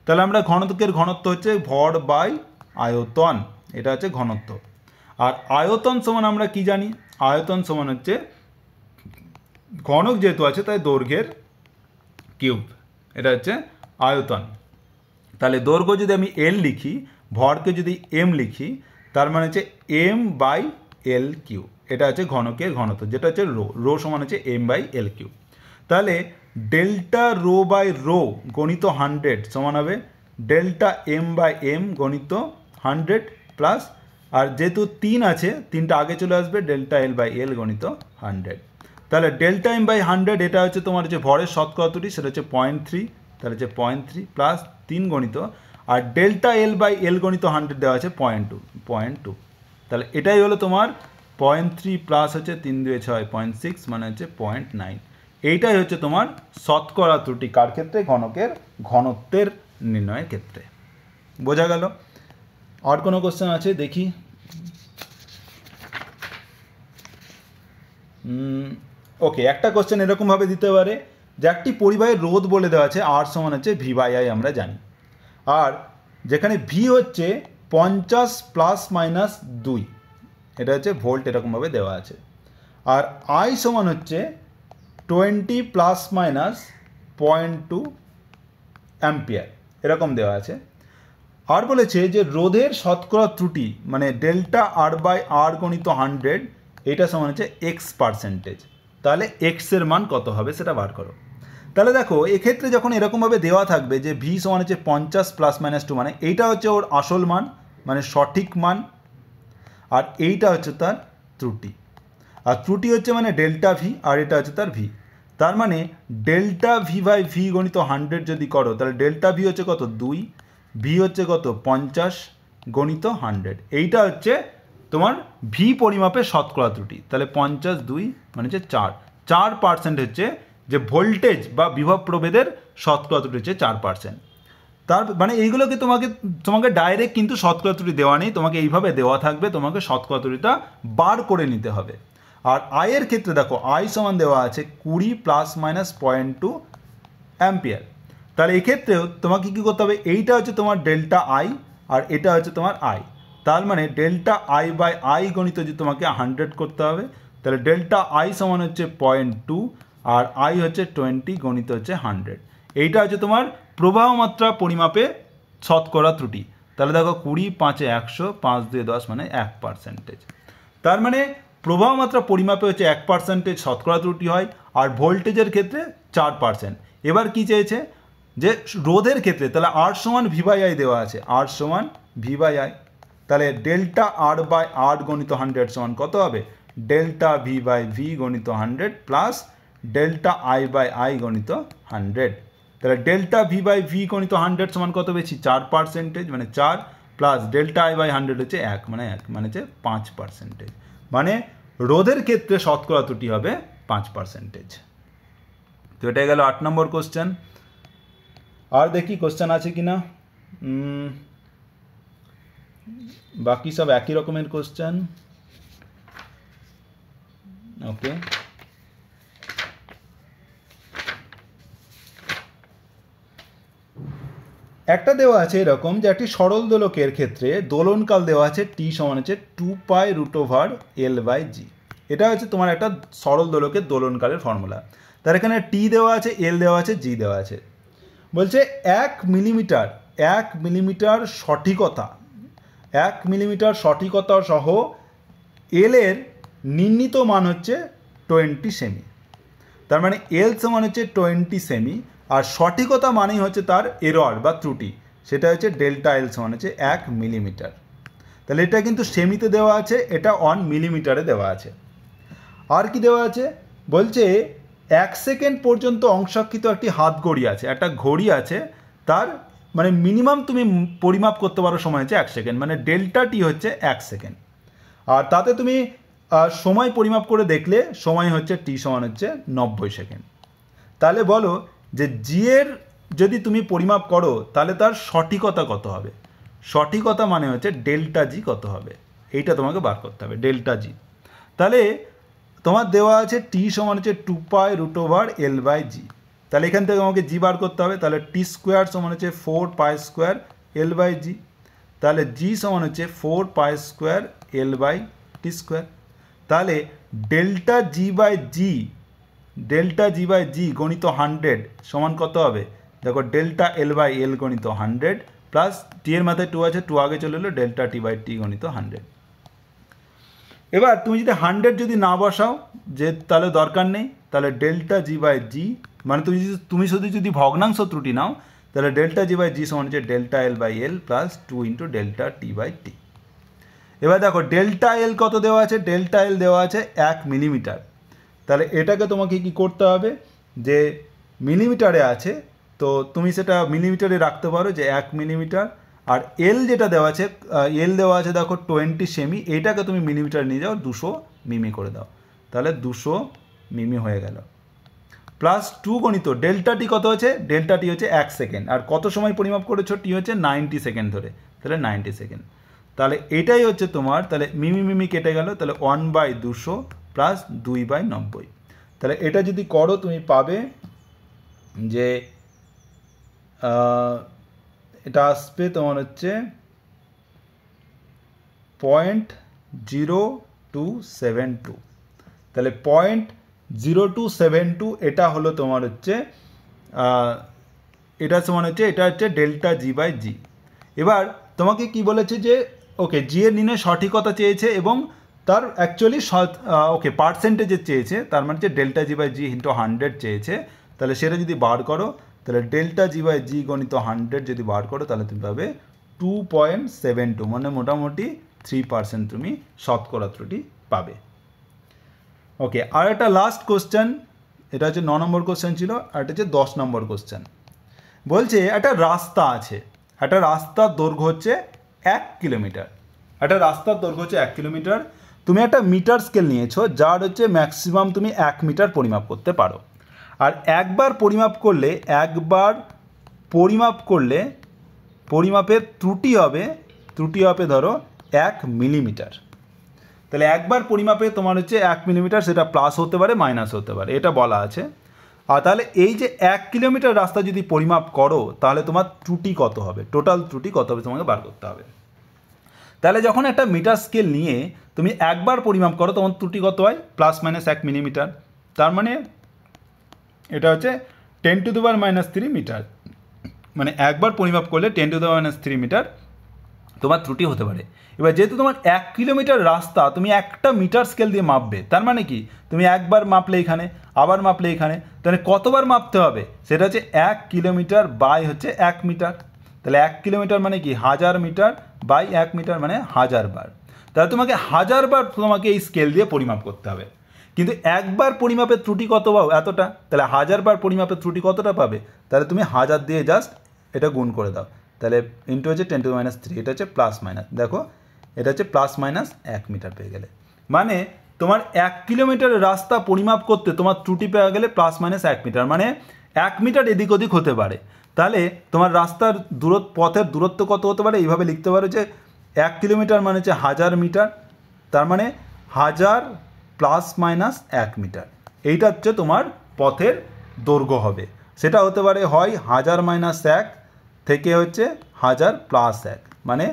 তাহলে আমরা ঘনকের ঘনত্ব হচ্ছে ভর বাই আয়তন, এটা হচ্ছে ঘনত্ব। আর আয়তন সমান আমরা কি জানি, আয়তন সমান হচ্ছে ঘনক যেহেতু আছে তাই দৈর্ঘ্যের কিউব, এটা হচ্ছে আয়তন। তাহলে দৈর্ঘ্য যদি আমি এল লিখি, ভরকে যদি এম লিখি, তার মানে হচ্ছে এম বাই এল কিউ, এটা হচ্ছে ঘনকের ঘনত্ব, যেটা হচ্ছে রো সমান হচ্ছে এম বাই এল কিউ। তাহলে ডেল্টা রো বাই রো গণিত 100 সমান হবে ডেল্টা এম বাই এম গণিত 100 প্লাস আর যেহেতু 3 আছে, 3টা আগে চলে আসবে, ডেল্টা এল বাই এল গণিত 100। তাহলে ডেল্টা এম বাই 100 এটা হচ্ছে তোমার যে ভরের শতকরা ত্রুটি, সেটা হচ্ছে 0.3, তাহলে হচ্ছে 0.3 প্লাস 3 গণিত, আর ডেল্টা এল বাই এল গণিত 100 দেওয়া আছে 0.2। তাহলে এটাই হলো তোমার 0.3 প্লাস হচ্ছে 3 2 6 0.6 মানে হচ্ছে 0.9। এইটাই হচ্ছে তোমার শতকরা ত্রুটি কার ক্ষেত্রে? ঘনকের ঘনত্বের নির্ণয়ের ক্ষেত্রে। বোঝা গেল? আর কোনো কোশ্চেন আছে দেখি? ওকে, একটা কোশ্চেন এরকমভাবে দিতে পারে যে একটি পরিবাহের রোধ বলে দেওয়া আছে আর সমান হচ্ছে ভি বাই আই, আমরা জানি। আর যেখানে ভি হচ্ছে 50 প্লাস মাইনাস 2, এটা হচ্ছে ভোল্ট, এরকমভাবে দেওয়া আছে। আর আই সমান হচ্ছে 20 প্লাস মাইনাস 0.2 অ্যাম্পিয়ার, এরকম দেওয়া আছে। আর বলেছে যে রোধের শতকরা ত্রুটি মানে ডেল্টা আর বাই আর গণিত 100, এটা সমান হচ্ছে x%। তাহলে এক্স এর মান কত হবে সেটা বার করো। তাহলে দেখো এক্ষেত্রে যখন এরকমভাবে দেওয়া থাকবে যে ভি সমান হচ্ছে 50 প্লাস মাইনাস 2, মানে এইটা হচ্ছে ওর আসল মান, মানে সঠিক মান, আর এইটা হচ্ছে তার ত্রুটি। আর ত্রুটি হচ্ছে মানে ডেল্টা ভি, আর এটা হচ্ছে তার ভি। তার মানে ডেল্টা ভি বাই ভি গণিত 100 যদি করো, তাহলে ডেল্টা ভি হচ্ছে কত? 2, ভি হচ্ছে কত? 50 গণিত 100। এইটা হচ্ছে তোমার ভি পরিমাপের শতকরা ত্রুটি। তাহলে 50 2 মানে হচ্ছে 4% হচ্ছে যে ভোল্টেজ বা বিভব প্রভেদের শতকরা ত্রুটি হচ্ছে 4%। তার মানে এইগুলোকে তোমাকে ডাইরেক্ট কিন্তু শতকরা ত্রুটি দেওয়া নেই, তোমাকে এইভাবে দেওয়া থাকবে, তোমাকে শতকরা ত্রুটিটা বার করে নিতে হবে। আর আয়ের ক্ষেত্রে দেখো আই সমান দেওয়া আছে 20 প্লাস মাইনাস 0.2 অ্যাম্পিয়ার। তাহলে এক্ষেত্রেও তোমাকে কী করতে হবে? এইটা হচ্ছে তোমার ডেল্টা আই, আর এটা হচ্ছে তোমার আই। তার মানে ডেল্টা আই বাই আই গণিত যে তোমাকে 100 করতে হবে। তাহলে ডেল্টা আই সমান হচ্ছে 0.2 আর আই হচ্ছে 20 গণিত হচ্ছে 100। এইটা হচ্ছে তোমার প্রবাহ মাত্রা পরিমাপে শতকরা ত্রুটি। তাহলে দেখো 20 5 100 5 2 10 মানে 1%। তার মানে প্রবাহ মাত্রা পরিমাপে হচ্ছে 1% শতকরা ত্রুটি হয়, আর ভোল্টেজের ক্ষেত্রে 4%। এবার কি চেয়েছে? যে রোধের ক্ষেত্রে, তাহলে আর সমান ভি বাই আই দেওয়া আছে, আর সমান ভি বাই আই। তাহলে ডেল্টা আর বাই আর গণিত 100 সমান কত হবে? ডেল্টা ভি বাই ভি গণিত 100 plus delta I by I গণিত 100। তাহলে ডেল্টা ভি বাই ভি গণিত 100 সমান কত বেশি? 4%, মানে 4 প্লাস ডেল্টা আই বাই 100 হচ্ছে 1, মানে 1 মানে হচ্ছে 5%। মানে রোধের ক্ষেত্রে শতকরা ত্রুটি হবে 5%। তো এটা গেল 8 নম্বর কোশ্চেন। আর দেখি কোশ্চেন আছে কি না। বাকি সব একই রকমের কোশ্চেন। ওকে, একটা দেওয়া আছে এরকম যে একটি সরল দোলকের ক্ষেত্রে দোলনকাল দেওয়া আছে টি সমান হচ্ছে 2π√L/g। এটা হচ্ছে তোমার একটা সরল দোলকের দোলনকালের ফর্মুলা। তার এখানে টি দেওয়া আছে, এল দেওয়া আছে, জি দেওয়া আছে। বলছে 1 মিলিমিটার সঠিকতা, 1 মিলিমিটার সঠিকতা সহ এল এর নির্ণীত মান হচ্ছে 20 সেমি। তার মানে এল সমান হচ্ছে 20 সেমি, আর সঠিকতা মানেই হচ্ছে তার এরর বা ত্রুটি, সেটা হচ্ছে ডেল্টা এল সমান হচ্ছে 1 মিলিমিটার। তাহলে এটা কিন্তু সেমিতে দেওয়া আছে, এটা 1 মিলিমিটারে দেওয়া আছে। আর কি দেওয়া আছে? বলছে 1 সেকেন্ড পর্যন্ত অংশাক্ষিত একটি হাত ঘড়ি আছে, একটা ঘড়ি আছে, তার মানে মিনিমাম তুমি পরিমাপ করতে পারো সময় হচ্ছে 1 সেকেন্ড, মানে ডেল্টা টি হচ্ছে 1 সেকেন্ড। আর তাতে তুমি সময় পরিমাপ করে দেখলে সময় হচ্ছে টি সমান হচ্ছে 90 সেকেন্ড। তাহলে বলো যে জি এর যদি তুমি পরিমাপ করো তাহলে তার সঠিকতা কত হবে? সঠিকতা মানে হচ্ছে ডেল্টা জি কত হবে, এইটা তোমাকে বার করতে হবে, ডেল্টা জি। তাহলে তোমার দেওয়া আছে টি সমান হচ্ছে 2π√L/g। তাহলে এখান থেকে আমাকে জি বার করতে হবে। তাহলে টি স্কোয়ার সমান হচ্ছে 4π² L/g। তাহলে জি সমান হচ্ছে 4π² L/t²। তাহলে ডেল্টা জি বাই জি গণিত 100 সমান কত হবে? দেখো ডেল্টা L/L গণিত 100 প্লাস টি এর মাথায় 2 আছে, 2 আগে চলে এলো, ডেল্টা টি/টি গণিত 100। এবার তুমি যদি 100 যদি না বসাও যে তাহলে দরকার নেই, তাহলে ডেল্টা জি বাই জি মানে তুমি শুধু যদি ভগ্নাংশ ত্রুটি নাও তাহলে ডেল্টা জি বাই জি সমান হচ্ছে ডেল্টা L/L প্লাস 2 × ডেল্টা টি/টি। এবার দেখো ডেল্টা এল কত দেওয়া আছে, ডেল্টা এল দেওয়া আছে 1 মিলিমিটার। তাহলে এটাকে তোমাকে কি করতে হবে, যে মিলিমিটারে আছে তো তুমি সেটা মিলিমিটারে রাখতে পারো যে 1 মিলিমিটার, আর এল যেটা দেওয়া আছে, এল দেওয়া আছে দেখো 20 সেমি, এইটাকে তুমি মিলিমিটার নিয়ে যাও 200 মিমি করে দাও, তাহলে 200 মিমি হয়ে গেল। প্লাস 2 গণিত ডেল্টাটি কত হচ্ছে, ডেল্টাটি হচ্ছে 1 সেকেন্ড, আর কত সময় পরিমাপ করেছো, টি হচ্ছে 90 সেকেন্ড ধরে, তাহলে 90 সেকেন্ড। তাহলে এটাই হচ্ছে তোমার, তাহলে মিমি মিমি কেটে গেল, তাহলে 1/200 প্লাস 2/90। তাহলে এটা যদি করো তুমি পাবে যে এটা আসবে তোমার হচ্ছে 0.0272। তাহলে 0.0272 এটা হলো তোমার হচ্ছে এটা সমান হচ্ছে, এটা হচ্ছে ডেল্টা জি বাই জি। এবার তোমাকে কি বলেছে যে ওকে জি এর নির্ণয় সঠিকতা চেয়েছে এবং তার অ্যাকচুয়ালি ওকে পার্সেন্টেজে চেয়েছে, তার মানে হচ্ছে delta G by G into 100 চেয়েছে। তাহলে সেটা যদি বার করো, তাহলে ডেল্টা জি বাই জি গণিত 100 যদি বার করো, তাহলে তুমি পাবে 2.72, মানে মোটামুটি 3% তুমি শতকরা ত্রুটি পাবে। ওকে, আর একটা লাস্ট কোশ্চেন, এটা হচ্ছে 9 নম্বর কোশ্চেন ছিল, আর এটা হচ্ছে 10 নম্বর কোশ্চেন। বলছে একটা রাস্তা আছে, একটা রাস্তার দৈর্ঘ্য হচ্ছে 1 কিলোমিটার, একটা রাস্তার দৈর্ঘ্য হচ্ছে 1 কিলোমিটার। তুমি একটা মিটার স্কেল নিয়েছো যার হচ্ছে ম্যাক্সিমাম তুমি 1 মিটার পরিমাপ করতে পারো, আর একবার পরিমাপ করলে পরিমাপের ত্রুটি হবে ধরো 1 মিলিমিটার। তাহলে একবার পরিমাপে তোমার হচ্ছে 1 মিলিমিটার, সেটা প্লাস হতে পারে মাইনাস হতে পারে, এটা বলা আছে। আর তাহলে এই যে 1 কিলোমিটার রাস্তা যদি পরিমাপ করো, তাহলে তোমার ত্রুটি কত হবে, টোটাল ত্রুটি কত হবে তোমাকে বার করতে হবে। তাহলে যখন একটা মিটার স্কেল নিয়ে তুমি একবার পরিমাপ করো, তখন ত্রুটি কত হয়, প্লাস মাইনাস 1 মিলিমিটার। তার মানে এটা হচ্ছে 10⁻³ মিটার, মানে একবার পরিমাপ করলে 10⁻³ মিটার তোমার ত্রুটি হতে পারে। এবার যেহেতু তোমার 1 কিলোমিটার রাস্তা তুমি একটা মিটার স্কেল দিয়ে মাপবে, তার মানে কি তুমি একবার মাপলে এখানে, আবার মাপলে এখানে, তাহলে কতবার মাপতে হবে, সেটা হচ্ছে 1 কিলোমিটার বাই হচ্ছে 1 মিটার। তাহলে 1 কিলোমিটার মানে কি 1000 মিটার বাই 1 মিটার মানে 1000 বার। তাহলে তোমাকে 1000 বার তোমাকে এই স্কেল দিয়ে পরিমাপ করতে হবে, কিন্তু একবার পরিমাপের ত্রুটি কত পাও, এতটা। তাহলে 1000 বার পরিমাপের ত্রুটি কতটা পাবে, তাহলে তুমি 1000 দিয়ে জাস্ট এটা গুণ করে দাও, তাহলে ইন্টু হচ্ছে 10⁻³ এটা হচ্ছে প্লাস মাইনাস, দেখো এটা হচ্ছে প্লাস মাইনাস 1 মিটার পেয়ে গেলে। মানে তোমার 1 কিলোমিটারের রাস্তা পরিমাপ করতে তোমার ত্রুটি পেয়ে গেলে প্লাস মাইনাস 1 মিটার, মানে 1 মিটার এদিক ওদিক হতে পারে। তাহলে তোমার রাস্তার পথের দূরত্ব কত হতে পারে, এইভাবে লিখতে পারো যে 1 কিলোমিটার মানে হচ্ছে 1000 মিটার, তার মানে 1000 প্লাস মাইনাস 1 মিটার, এইটা হচ্ছে তোমার পথের দৈর্ঘ্য হবে। সেটা হতে পারে হয় 1000 মাইনাস 1 থেকে হচ্ছে 1000 প্লাস 1, মানে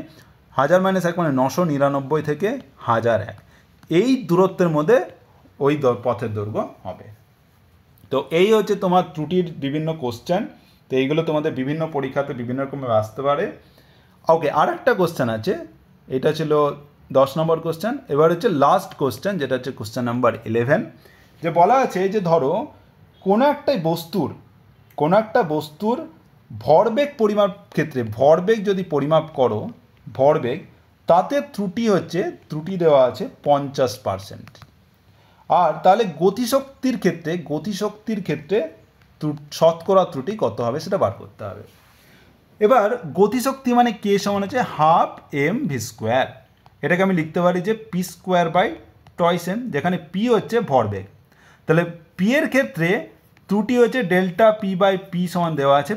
1000 মাইনাস 1 মানে 999 থেকে 1001, এই দূরত্বের মধ্যে ওই পথের দৈর্ঘ্য হবে। তো এই হচ্ছে তোমার ত্রুটির বিভিন্ন কোশ্চেন। তো এইগুলো তোমাদের বিভিন্ন পরীক্ষাতে বিভিন্ন রকমভাবে আসতে পারে। ওকে, আর একটা কোশ্চেন আছে, এটা ছিল 10 নম্বর কোশ্চেন। এবার হচ্ছে লাস্ট কোশ্চেন, যেটা হচ্ছে কোশ্চেন নাম্বার 11, যে বলা আছে যে ধরো কোনো একটা বস্তুর ভরবেগ পরিমাপ ক্ষেত্রে, ভরবেগ যদি পরিমাপ করো, ভরবেগ, তাতে ত্রুটি দেওয়া আছে 50%। আর তাহলে গতিশক্তির ক্ষেত্রে শতকরা ত্রুটি কত হবে সেটা বার করতে হবে। এবার গতিশক্তি মানে কে সমান হচ্ছে 12mv², এটাকে আমি লিখতে পারি যে p²/2m, যেখানে p হচ্ছে ভরবেগ। তাহলে p এর ক্ষেত্রে ত্রুটি হচ্ছে ডেল্টা p/p সমান দেওয়া আছে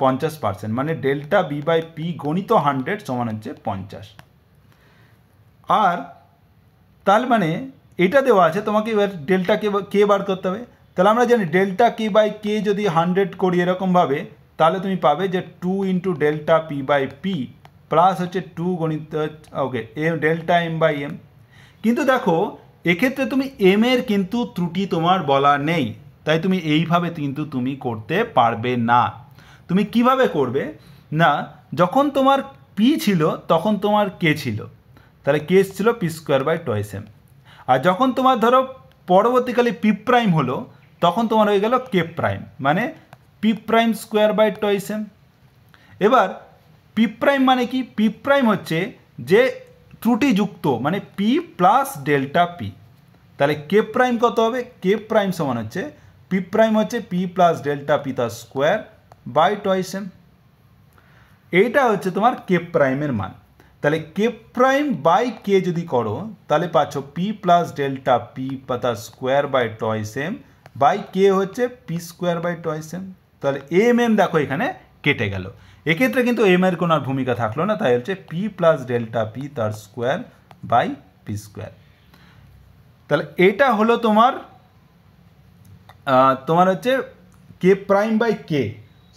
50%, মানে ডেল্টা b/p গণিত 100 সমান হচ্ছে 50। আর তার মানে এটা দেওয়া আছে, তোমাকে এবার ডেল্টা কে বার করতে হবে। তাহলে আমরা জানি ডেল্টা k/k যদি 100 করি এরকমভাবে, তাহলে তুমি পাবে যে 2 ইন্টু ডেল্টা p/p প্লাস হচ্ছে 2 গণিত ওকে ডেল্টা m/m। কিন্তু দেখো এক্ষেত্রে তুমি m এর কিন্তু ত্রুটি তোমার বলা নেই, তাই তুমি এইভাবে কিন্তু তুমি করতে পারবে না। তুমি কিভাবে করবে না, যখন তোমার p ছিল তখন তোমার k ছিল, তাহলে k ছিল p²/2m, আর যখন তোমার ধরো পরবর্তীকালে p' হলো, তখন তোমার হয়ে গেল k', মানে p'² 2m। এবার p' মানে কি, p' হচ্ছে যে ত্রুটিযুক্ত মানে পি প্লাস ডেল্টা পি, তাহলে কে প্রাইম কত হবে? কে প্রাইম সমান হচ্ছে পি প্রাইম হচ্ছে পি প্লাস ডেল্টা পি তার স্কোয়ার বাই টয়েস এম। এইটা হচ্ছে তোমার কে প্রাইমের মান। তাহলে কে প্রাইম বাই কে যদি করো তাহলে পাচ্ছ পি প্লাস ডেল্টা পি তার square by twice M by K হচ্ছে P square by twice M. তাহলে এম এম দেখো এখানে কেটে গেল, এক্ষেত্রে কিন্তু এম এর কোনো আর ভূমিকা থাকলো না, তাই হচ্ছে পি প্লাস ডেল্টা পি তার স্কোয়ার বাই পি স্কোয়ার। তাহলে এটা হলো তোমার তোমার হচ্ছে কে প্রাইম বাই কে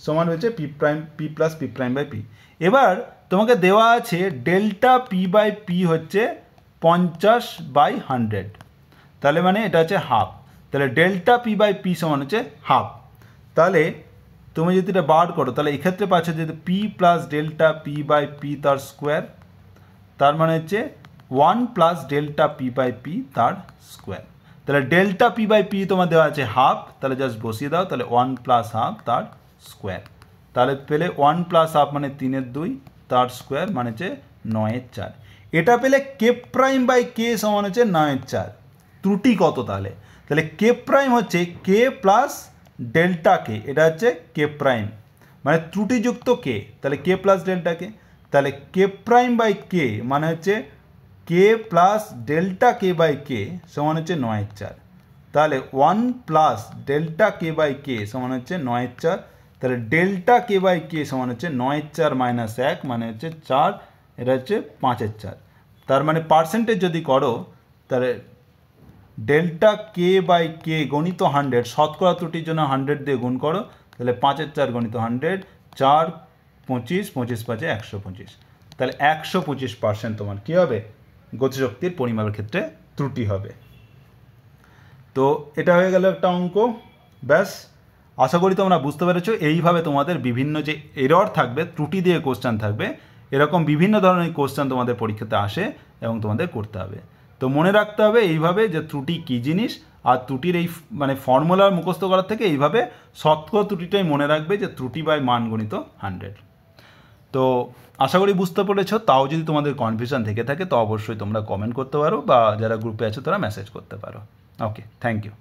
সমান হচ্ছে P prime P plus P prime by P. এবার তোমাকে দেওয়া আছে ডেল্টা পি বাই পি হচ্ছে 50/100, তাহলে মানে এটা হচ্ছে হাফ। তাহলে ডেল্টা পি বাই পি সমান হচ্ছে হাফ। তাহলে তুমি যদি এটা বার করো তাহলে এক্ষেত্রে পাচ্ছ যে P plus delta P by P তার স্কোয়ার, তার মানে হচ্ছে 1 plus delta P by P তার স্কোয়ার। তাহলে ডেল্টা পি বাই পি তোমার দেওয়া আছে হাফ, তাহলে জাস্ট বসিয়ে দাও, তাহলে 1 প্লাস হাফ তার স্কোয়ার। তাহলে পেলে 1 প্লাস হাফ মানে 3/2 তার স্কোয়ার মানে হচ্ছে 9/4। এটা পেলে কে প্রাইম বাই কে সমান হচ্ছে 9/4। ত্রুটি কত তাহলে? তাহলে কে প্রাইম হচ্ছে কে প্লাস ডেল্টা কে, এটা হচ্ছে কে প্রাইম মানে ত্রুটিযুক্ত কে, তাহলে কে প্লাস ডেল্টা কে। তাহলে কে প্রাইম বাই কে মানে হচ্ছে k plus delta K by K সমান হচ্ছে 9/4। তাহলে 1 plus delta K by K সমান হচ্ছে 9/4। তাহলে ডেল্টা কে বাই কে সমান হচ্ছে 9/4 মাইনাস 1 মানে হচ্ছে 4, এটা হচ্ছে 5/4। তার মানে পার্সেন্টেজ যদি করো তাহলে ডেল্টা কে বাই কে গণিত 100, শতকরা ত্রুটির জন্য 100 দিয়ে গুণ করো, তাহলে 5/4 গণিত 100, 4 25, 25 5 125। তাহলে 125% তোমার কী হবে? গতিশক্তির পরিমাপের ক্ষেত্রে ত্রুটি হবে। তো এটা হয়ে গেল একটা অঙ্ক। ব্যাস, আশা করি তোমরা বুঝতে পেরেছো। এইভাবে তোমাদের বিভিন্ন যে এরর থাকবে, ত্রুটি দিয়ে কোশ্চেন থাকবে, এরকম বিভিন্ন ধরনের কোশ্চেন তোমাদের পরীক্ষাতে আসে এবং তোমাদের করতে হবে। তো মনে রাখতে হবে এইভাবে যে ত্রুটি কী জিনিস, আর ত্রুটির এই মানে ফর্মুলার মুখস্থ করার থেকে এইভাবে শতকরা ত্রুটিটাই মনে রাখবে যে ত্রুটি বাই মান গণিত 100। তো আশা করি বুঝতে পেরেছো। তাও যদি তোমাদের কনফিউশন থেকে থাকে তো অবশ্যই তোমরা কমেন্ট করতে পারো, বা যারা গ্রুপে আছো তারা মেসেজ করতে পারো। ওকে, থ্যাংক ইউ।